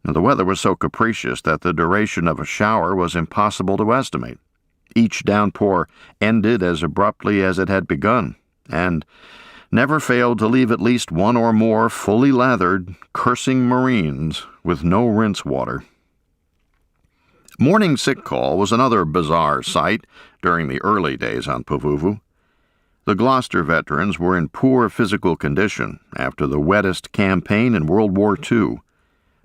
The weather was so capricious that the duration of a shower was impossible to estimate. Each downpour ended as abruptly as it had begun, and never failed to leave at least one or more fully lathered, cursing Marines with no rinse water. Morning sick call was another bizarre sight during the early days on Pavuvu. The Gloucester veterans were in poor physical condition after the wettest campaign in World War II,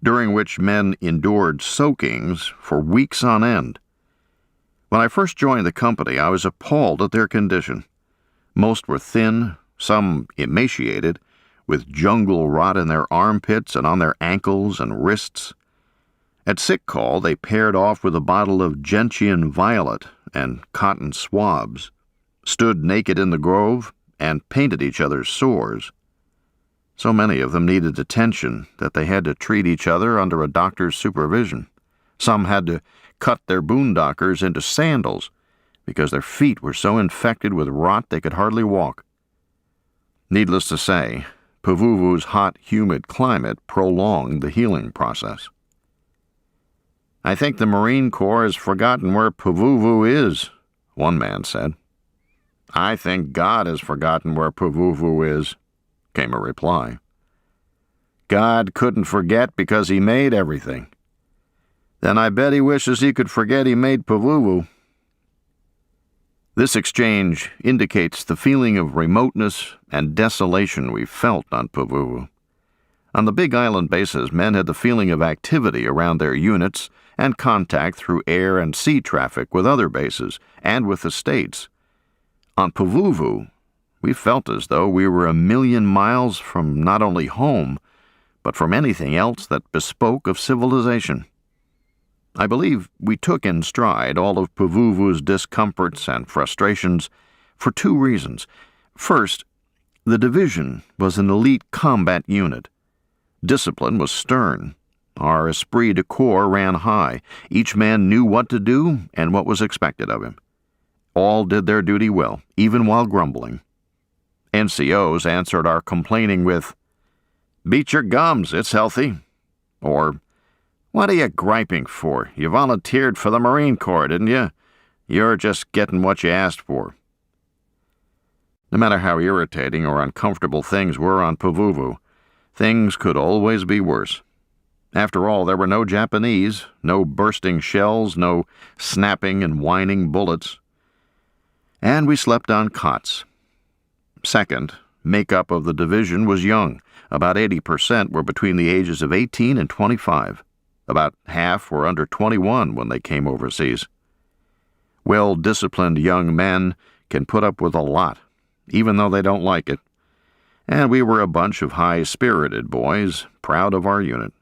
during which men endured soakings for weeks on end. When I first joined the company, I was appalled at their condition. Most were thin, some emaciated, with jungle rot in their armpits and on their ankles and wrists. At sick call, they paired off with a bottle of gentian violet and cotton swabs, stood naked in the grove, and painted each other's sores. So many of them needed attention that they had to treat each other under a doctor's supervision. Some had to cut their boondockers into sandals because their feet were so infected with rot they could hardly walk. Needless to say, Pavuvu's hot, humid climate prolonged the healing process. "I think the Marine Corps has forgotten where Pavuvu is," one man said. "I think God has forgotten where Pavuvu is," came a reply. "God couldn't forget because he made everything. Then I bet he wishes he could forget he made Pavuvu." This exchange indicates the feeling of remoteness and desolation we felt on Pavuvu. On the Big Island bases, men had the feeling of activity around their units and contact through air and sea traffic with other bases and with the states. On Pavuvu, we felt as though we were 1,000,000 miles from not only home, but from anything else that bespoke of civilization. I believe we took in stride all of Pavuvu's discomforts and frustrations for two reasons. First, the division was an elite combat unit. Discipline was stern. Our esprit de corps ran high. Each man knew what to do and what was expected of him. All did their duty well, even while grumbling. NCOs answered our complaining with, "Beat your gums, it's healthy," or, "What are you griping for? You volunteered for the Marine Corps, didn't you? You're just getting what you asked for." No matter how irritating or uncomfortable things were on Pavuvu, things could always be worse. After all, there were no Japanese, no bursting shells, no snapping and whining bullets. And we slept on cots. Second, makeup of the division was young. About 80% were between the ages of 18 and 25. About half were under 21 when they came overseas. Well-disciplined young men can put up with a lot, even though they don't like it. And we were a bunch of high-spirited boys, proud of our unit.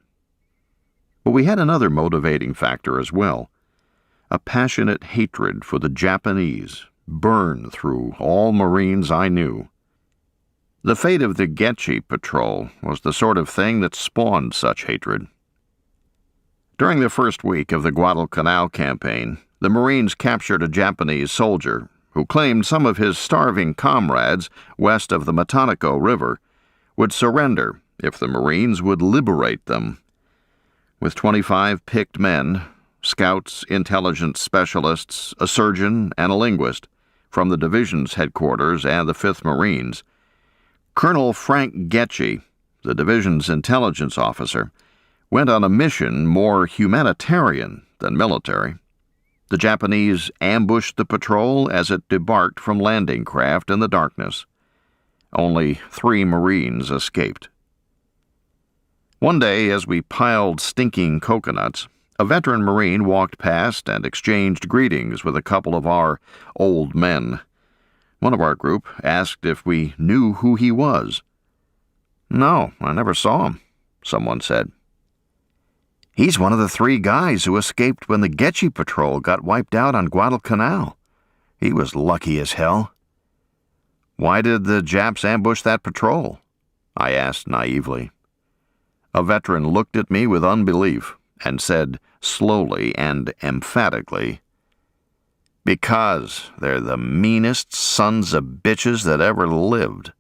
But we had another motivating factor as well. A passionate hatred for the Japanese burned through all Marines I knew. The fate of the Getchi Patrol was the sort of thing that spawned such hatred. During the first week of the Guadalcanal campaign, the Marines captured a Japanese soldier who claimed some of his starving comrades west of the Matanico River would surrender if the Marines would liberate them. With 25 picked men, scouts, intelligence specialists, a surgeon, and a linguist, from the division's headquarters and the 5th Marines, Colonel Frank Getchi, the division's intelligence officer, went on a mission more humanitarian than military. The Japanese ambushed the patrol as it debarked from landing craft in the darkness. Only 3 Marines escaped. One day, as we piled stinking coconuts, a veteran Marine walked past and exchanged greetings with a couple of our old men. One of our group asked if we knew who he was. "No, I never saw him," someone said. "He's one of the 3 guys who escaped when the Getchi Patrol got wiped out on Guadalcanal. He was lucky as hell." "Why did the Japs ambush that patrol?" I asked naively. A veteran looked at me with unbelief and said slowly and emphatically, "Because they're the meanest sons of bitches that ever lived."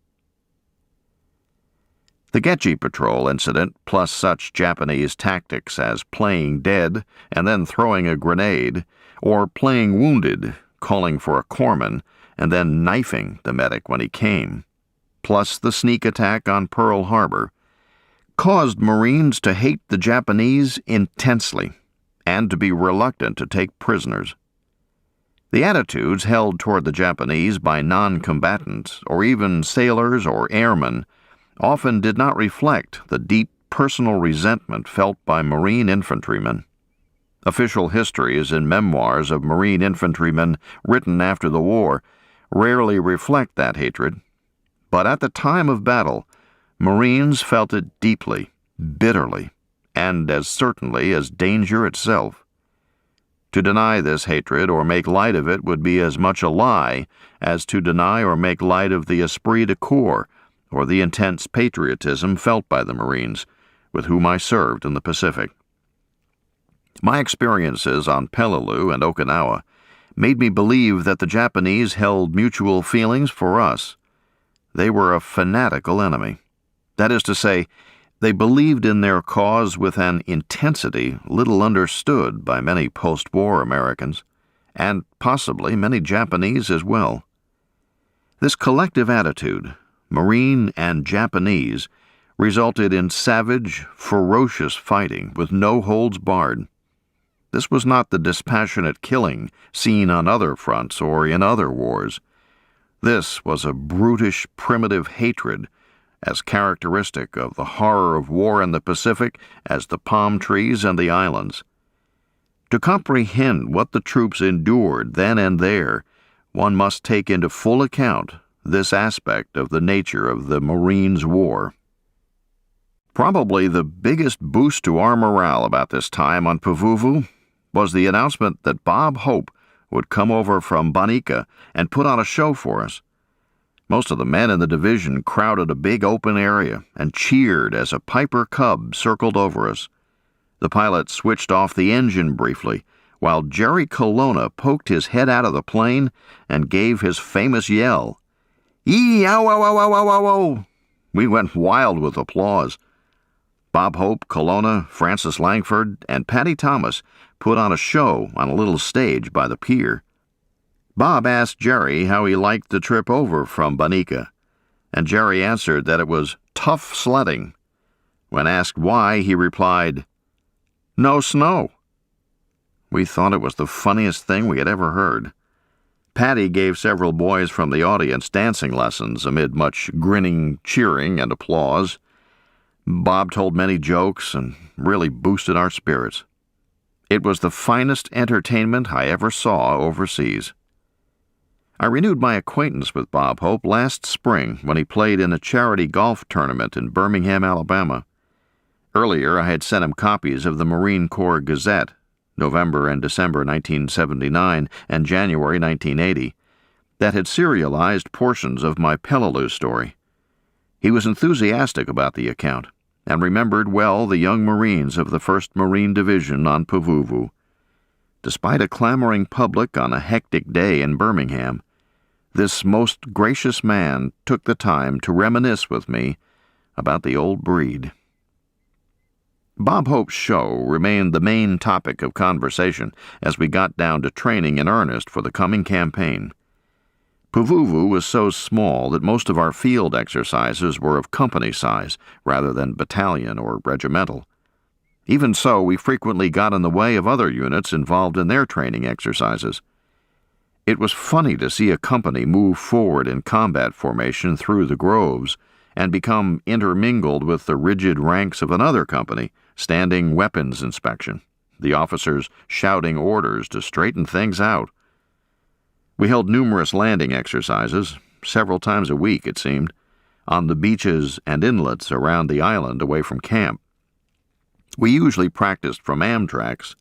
The Getchi Patrol incident, plus such Japanese tactics as playing dead and then throwing a grenade, or playing wounded, calling for a corpsman, and then knifing the medic when he came, plus the sneak attack on Pearl Harbor, caused Marines to hate the Japanese intensely and to be reluctant to take prisoners. The attitudes held toward the Japanese by non-combatants, or even sailors or airmen, often did not reflect the deep personal resentment felt by Marine infantrymen. Official histories and memoirs of Marine infantrymen written after the war rarely reflect that hatred, but at the time of battle, Marines felt it deeply, bitterly, and as certainly as danger itself. To deny this hatred or make light of it would be as much a lie as to deny or make light of the esprit de corps or the intense patriotism felt by the Marines, with whom I served in the Pacific. My experiences on Peleliu and Okinawa made me believe that the Japanese held mutual feelings for us. They were a fanatical enemy. That is to say, they believed in their cause with an intensity little understood by many post-war Americans, and possibly many Japanese as well. This collective attitude, Marine and Japanese, resulted in savage, ferocious fighting with no holds barred. This was not the dispassionate killing seen on other fronts or in other wars. This was a brutish, primitive hatred as characteristic of the horror of war in the Pacific as the palm trees and the islands. To comprehend what the troops endured then and there, one must take into full account this aspect of the nature of the Marines' war. Probably the biggest boost to our morale about this time on Pavuvu was the announcement that Bob Hope would come over from Banika and put on a show for us. Most of the men in the division crowded a big open area and cheered as a Piper Cub circled over us. The pilot switched off the engine briefly, while Jerry Colonna poked his head out of the plane and gave his famous yell. Ee-ow-ow-ow-ow-ow-ow! We went wild with applause. Bob Hope, Colonna, Francis Langford, and Patty Thomas put on a show on a little stage by the pier. Bob asked Jerry how he liked the trip over from Banika, and Jerry answered that it was tough sledding. When asked why, he replied, "No snow." We thought it was the funniest thing we had ever heard. Patty gave several boys from the audience dancing lessons amid much grinning, cheering, and applause. Bob told many jokes and really boosted our spirits. It was the finest entertainment I ever saw overseas. I renewed my acquaintance with Bob Hope last spring when he played in a charity golf tournament in Birmingham, Alabama. Earlier, I had sent him copies of the Marine Corps Gazette, November and December 1979 and January 1980, that had serialized portions of my Peleliu story. He was enthusiastic about the account and remembered well the young Marines of the 1st Marine Division on Pavuvu. Despite a clamoring public on a hectic day in Birmingham, this most gracious man took the time to reminisce with me about the old breed. Bob Hope's show remained the main topic of conversation as we got down to training in earnest for the coming campaign. Pavuvu was so small that most of our field exercises were of company size rather than battalion or regimental. Even so, we frequently got in the way of other units involved in their training exercises. It was funny to see a company move forward in combat formation through the groves and become intermingled with the rigid ranks of another company, standing weapons inspection, the officers shouting orders to straighten things out. We held numerous landing exercises, several times a week it seemed, on the beaches and inlets around the island away from camp. We usually practiced from Amtraks.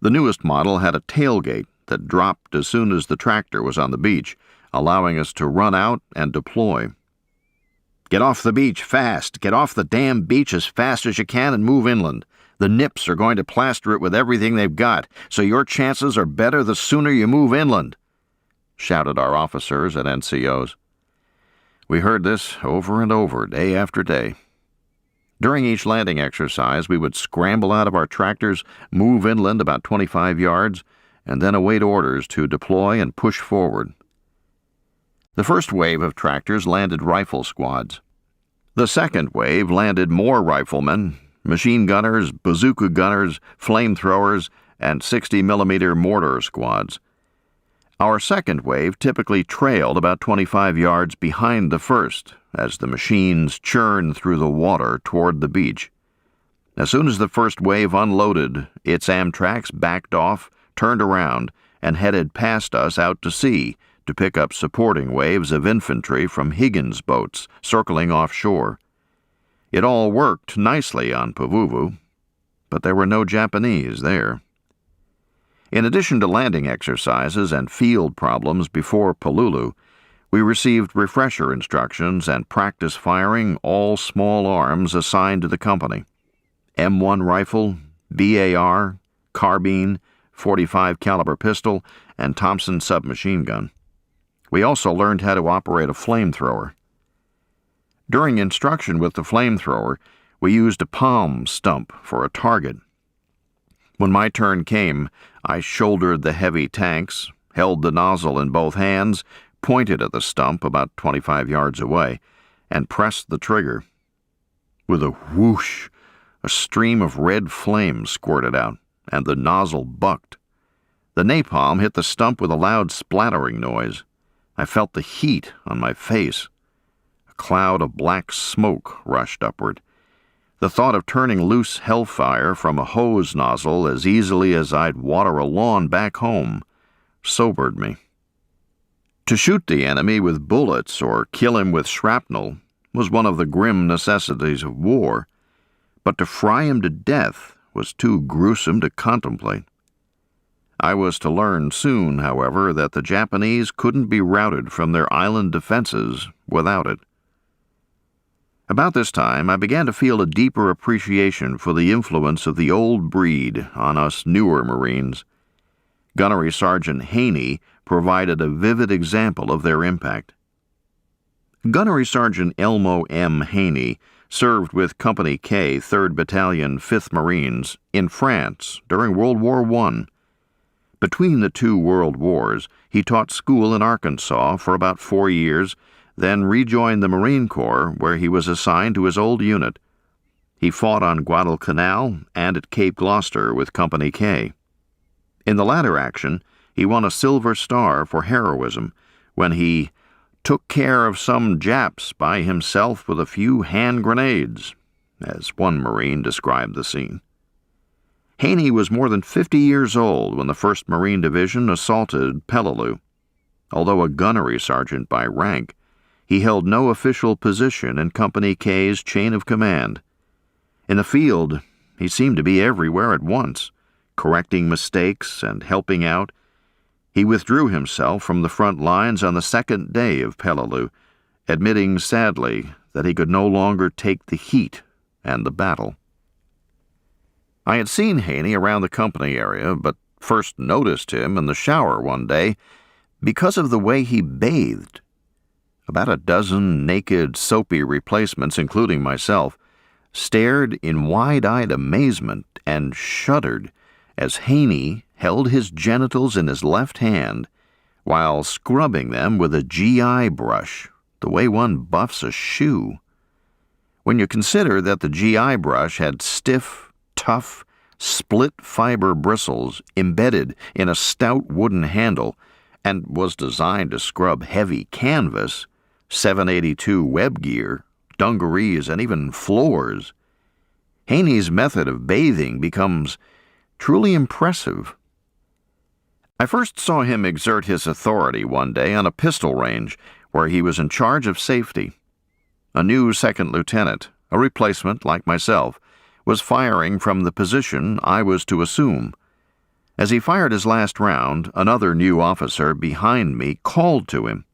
The newest model had a tailgate that dropped as soon as the tractor was on the beach, allowing us to run out and deploy. "Get off the beach fast! Get off the damn beach as fast as you can and move inland. The Nips are going to plaster it with everything they've got, so your chances are better the sooner you move inland," shouted our officers and NCOs. We heard this over and over, day after day. During each landing exercise, we would scramble out of our tractors, move inland about 25 yards, and then await orders to deploy and push forward. The first wave of tractors landed rifle squads. The second wave landed more riflemen, machine gunners, bazooka gunners, flamethrowers, and 60mm mortar squads. Our second wave typically trailed about 25 yards behind the first as the machines churned through the water toward the beach. As soon as the first wave unloaded, its Amtraks backed off, turned around, and headed past us out to sea to pick up supporting waves of infantry from Higgins boats circling offshore. It all worked nicely on Pavuvu. but there were no Japanese there. In addition to landing exercises and field problems before Pavuvu, we received refresher instructions and practice firing all small arms assigned to the company: M1 rifle, BAR, carbine, .45 caliber pistol, and Thompson submachine gun. We also learned how to operate a flamethrower. During instruction with the flamethrower, we used a palm stump for a target. When my turn came, I shouldered the heavy tanks, held the nozzle in both hands, pointed at the stump about 25 yards away, and pressed the trigger. With a whoosh, a stream of red flame squirted out, and the nozzle bucked. The napalm hit the stump with a loud splattering noise. I felt the heat on my face. A cloud of black smoke rushed upward. The thought of turning loose hellfire from a hose nozzle as easily as I'd water a lawn back home sobered me. To shoot the enemy with bullets or kill him with shrapnel was one of the grim necessities of war, but to fry him to death was too gruesome to contemplate. I was to learn soon, however, that the Japanese couldn't be routed from their island defenses without it. About this time, I began to feel a deeper appreciation for the influence of the old breed on us newer Marines. Gunnery Sergeant Haney provided a vivid example of their impact. Gunnery Sergeant Elmo M. Haney served with Company K, 3rd Battalion, 5th Marines, in France during World War I. Between the two World Wars, he taught school in Arkansas for about 4 years, then rejoined the Marine Corps, where he was assigned to his old unit. He fought on Guadalcanal and at Cape Gloucester with Company K. In the latter action, he won a Silver Star for heroism when he took care of some Japs by himself with a few hand grenades, as one Marine described the scene. Haney was more than 50 years old when the 1st Marine Division assaulted Pavuvu. Although a gunnery sergeant by rank, he held no official position in Company K's chain of command. In the field, he seemed to be everywhere at once, correcting mistakes and helping out. He withdrew himself from the front lines on the 2nd day of Pavuvu, admitting sadly that he could no longer take the heat and the battle. I had seen Haney around the company area, but first noticed him in the shower one day because of the way he bathed. About a dozen naked, soapy replacements, including myself, stared in wide-eyed amazement and shuddered as Haney held his genitals in his left hand while scrubbing them with a GI brush, the way one buffs a shoe. When you consider that the GI brush had stiff, tough, split-fiber bristles embedded in a stout wooden handle and was designed to scrub heavy canvas, 782 web gear, dungarees, and even floors, Haney's method of bathing becomes truly impressive. I first saw him exert his authority one day on a pistol range where he was in charge of safety. A new second lieutenant, a replacement like myself, was firing from the position I was to assume. As he fired his last round, another new officer behind me called to him.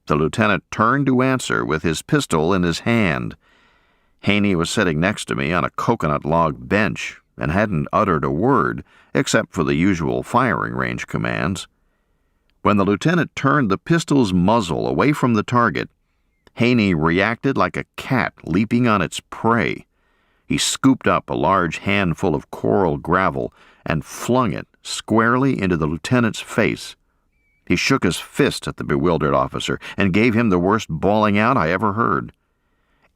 The lieutenant turned to answer with his pistol in his hand. Haney was sitting next to me on a coconut log bench and hadn't uttered a word except for the usual firing range commands. When the lieutenant turned the pistol's muzzle away from the target, Haney reacted like a cat leaping on its prey. He scooped up a large handful of coral gravel and flung it squarely into the lieutenant's face. He shook his fist at the bewildered officer and gave him the worst bawling out I ever heard.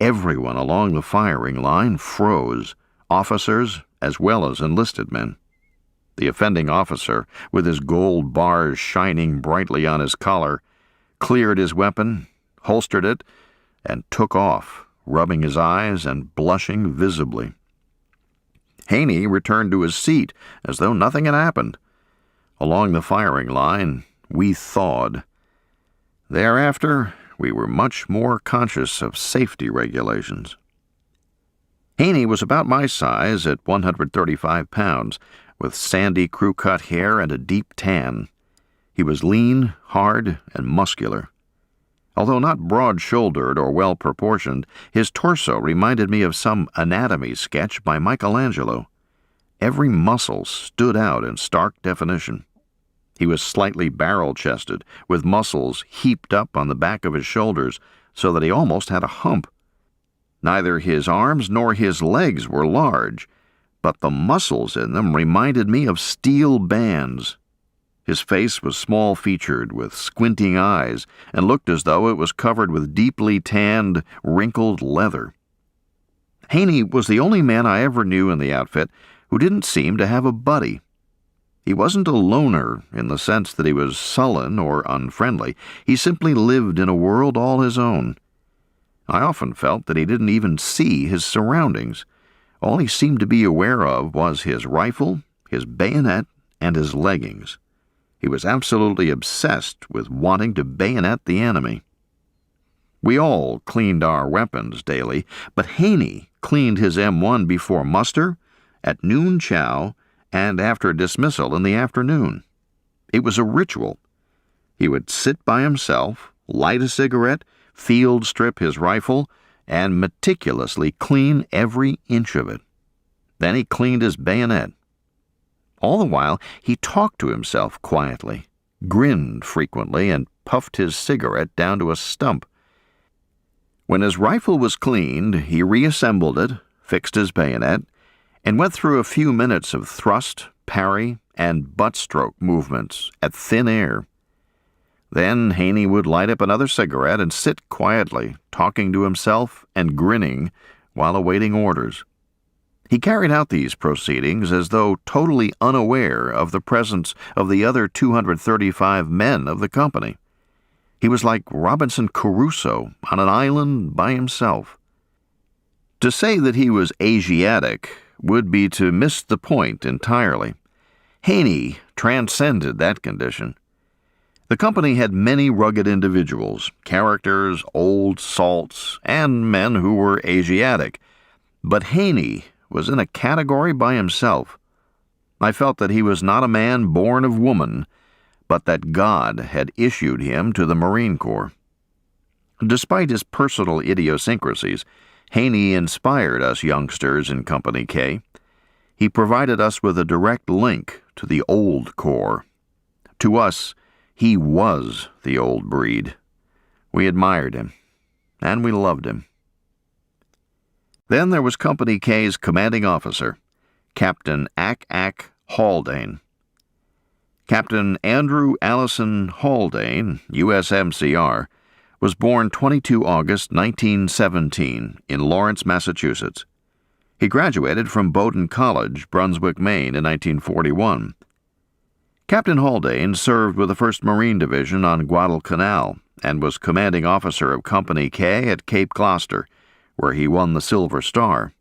Everyone along the firing line froze, officers as well as enlisted men. The offending officer, with his gold bars shining brightly on his collar, cleared his weapon, holstered it, and took off, rubbing his eyes and blushing visibly. Haney returned to his seat as though nothing had happened. Along the firing line, we thawed. Thereafter, we were much more conscious of safety regulations. Haney was about my size at 135 pounds, with sandy crew-cut hair and a deep tan. He was lean, hard, and muscular. Although not broad-shouldered or well-proportioned, his torso reminded me of some anatomy sketch by Michelangelo. Every muscle stood out in stark definition. He was slightly barrel-chested, with muscles heaped up on the back of his shoulders so that he almost had a hump. Neither his arms nor his legs were large, but the muscles in them reminded me of steel bands. His face was small-featured, with squinting eyes, and looked as though it was covered with deeply tanned, wrinkled leather. Haney was the only man I ever knew in the outfit who didn't seem to have a buddy. He wasn't a loner in the sense that he was sullen or unfriendly. He simply lived in a world all his own. I often felt that he didn't even see his surroundings. All he seemed to be aware of was his rifle, his bayonet, and his leggings. He was absolutely obsessed with wanting to bayonet the enemy. We all cleaned our weapons daily, but Haney cleaned his M1 before muster, at noon chow, and after dismissal in the afternoon. It was a ritual. He would sit by himself, light a cigarette, field strip his rifle, and meticulously clean every inch of it. Then he cleaned his bayonet. All the while, he talked to himself quietly, grinned frequently, and puffed his cigarette down to a stump. When his rifle was cleaned, he reassembled it, fixed his bayonet, and went through a few minutes of thrust, parry, and butt-stroke movements at thin air. Then Haney would light up another cigarette and sit quietly, talking to himself and grinning while awaiting orders. He carried out these proceedings as though totally unaware of the presence of the other 235 men of the company. He was like Robinson Crusoe on an island by himself. To say that he was Asiatic would be to miss the point entirely. Haney transcended that condition. The company had many rugged individuals, characters, old salts, and men who were Asiatic. But Haney was in a category by himself. I felt that he was not a man born of woman, but that God had issued him to the Marine Corps. Despite his personal idiosyncrasies, Haney inspired us youngsters in Company K. He provided us with a direct link to the old Corps. To us, he was the old breed. We admired him, and we loved him. Then there was Company K's commanding officer, Captain Ack Haldane. Captain Andrew Allison Haldane, USMCR, was born 22 August 1917 in Lawrence, Massachusetts. He graduated from Bowdoin College, Brunswick, Maine in 1941. Captain Haldane served with the 1st Marine Division on Guadalcanal and was commanding officer of Company K at Cape Gloucester, where he won the Silver Star.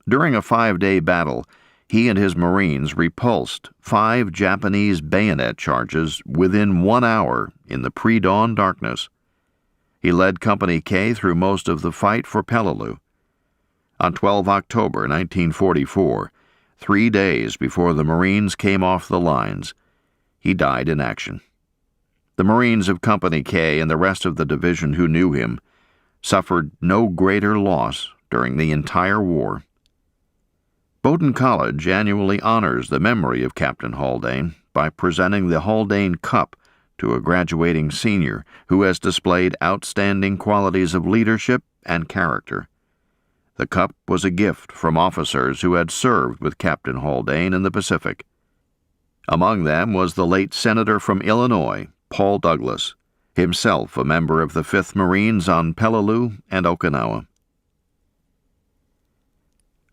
During a 5-day battle, he and his Marines repulsed 5 Japanese bayonet charges within 1 hour in the pre-dawn darkness. He led Company K through most of the fight for Peleliu. On 12 October 1944, 3 days before the Marines came off the lines, he died in action. The Marines of Company K and the rest of the division who knew him suffered no greater loss during the entire war. Bowdoin College annually honors the memory of Captain Haldane by presenting the Haldane Cup to a graduating senior who has displayed outstanding qualities of leadership and character. The cup was a gift from officers who had served with Captain Haldane in the Pacific. Among them was the late Senator from Illinois, Paul Douglas, himself a member of the 5th Marines on Peleliu and Okinawa.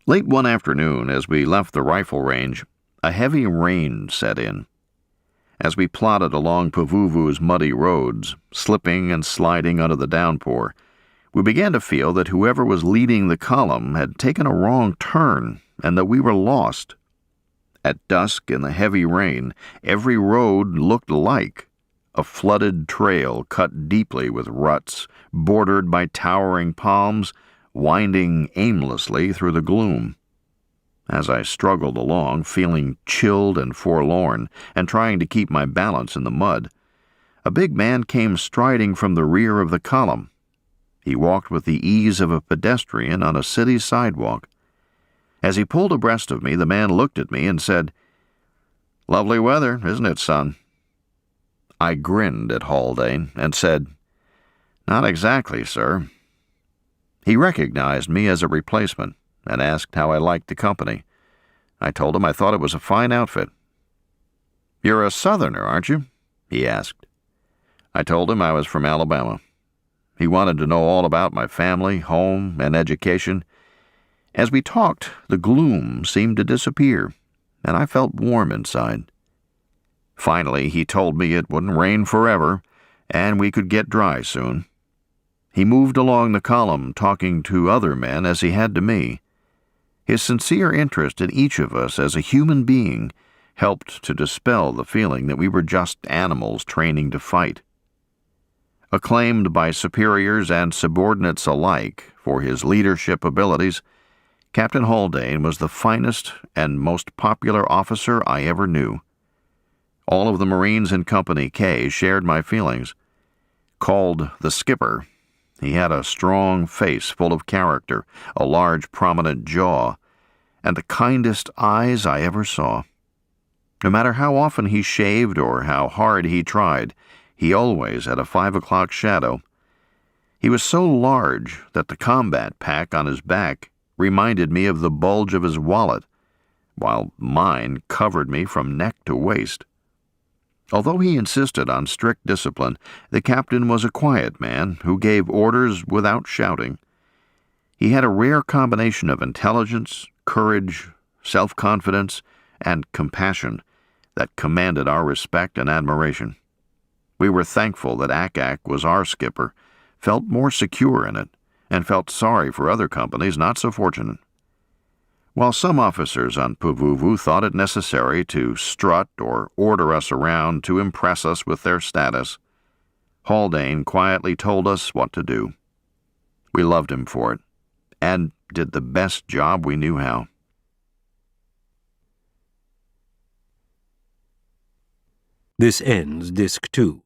Late one afternoon, as we left the rifle range, a heavy rain set in. As we plodded along Pavuvu's muddy roads, slipping and sliding under the downpour, we began to feel that whoever was leading the column had taken a wrong turn and that we were lost. At dusk in the heavy rain, every road looked alike, a flooded trail cut deeply with ruts, bordered by towering palms, winding aimlessly through the gloom. As I struggled along, feeling chilled and forlorn, and trying to keep my balance in the mud, a big man came striding from the rear of the column. He walked with the ease of a pedestrian on a city sidewalk. As he pulled abreast of me, the man looked at me and said, "Lovely weather, isn't it, son?" I grinned at Haldane and said, "Not exactly, sir." He recognized me as a replacement and asked how I liked the company. I told him I thought it was a fine outfit. "You're a Southerner, aren't you?" he asked. I told him I was from Alabama. He wanted to know all about my family, home, and education. As we talked, the gloom seemed to disappear, and I felt warm inside. Finally, he told me it wouldn't rain forever, and we could get dry soon. He moved along the column, talking to other men as he had to me. His sincere interest in each of us as a human being helped to dispel the feeling that we were just animals training to fight. Acclaimed by superiors and subordinates alike for his leadership abilities, Captain Haldane was the finest and most popular officer I ever knew. All of the Marines in Company K shared my feelings. Called the Skipper, he had a strong face full of character, a large prominent jaw, and the kindest eyes I ever saw. No matter how often he shaved or how hard he tried, he always had a 5 o'clock shadow. He was so large that the combat pack on his back reminded me of the bulge of his wallet, while mine covered me from neck to waist. Although he insisted on strict discipline, the captain was a quiet man who gave orders without shouting. He had a rare combination of intelligence, courage, self-confidence, and compassion that commanded our respect and admiration. We were thankful that Akak was our skipper, felt more secure in it, and felt sorry for other companies not so fortunate. While some officers on Pavuvu thought it necessary to strut or order us around to impress us with their status, Haldane quietly told us what to do. We loved him for it, and did the best job we knew how. This ends Disc 2.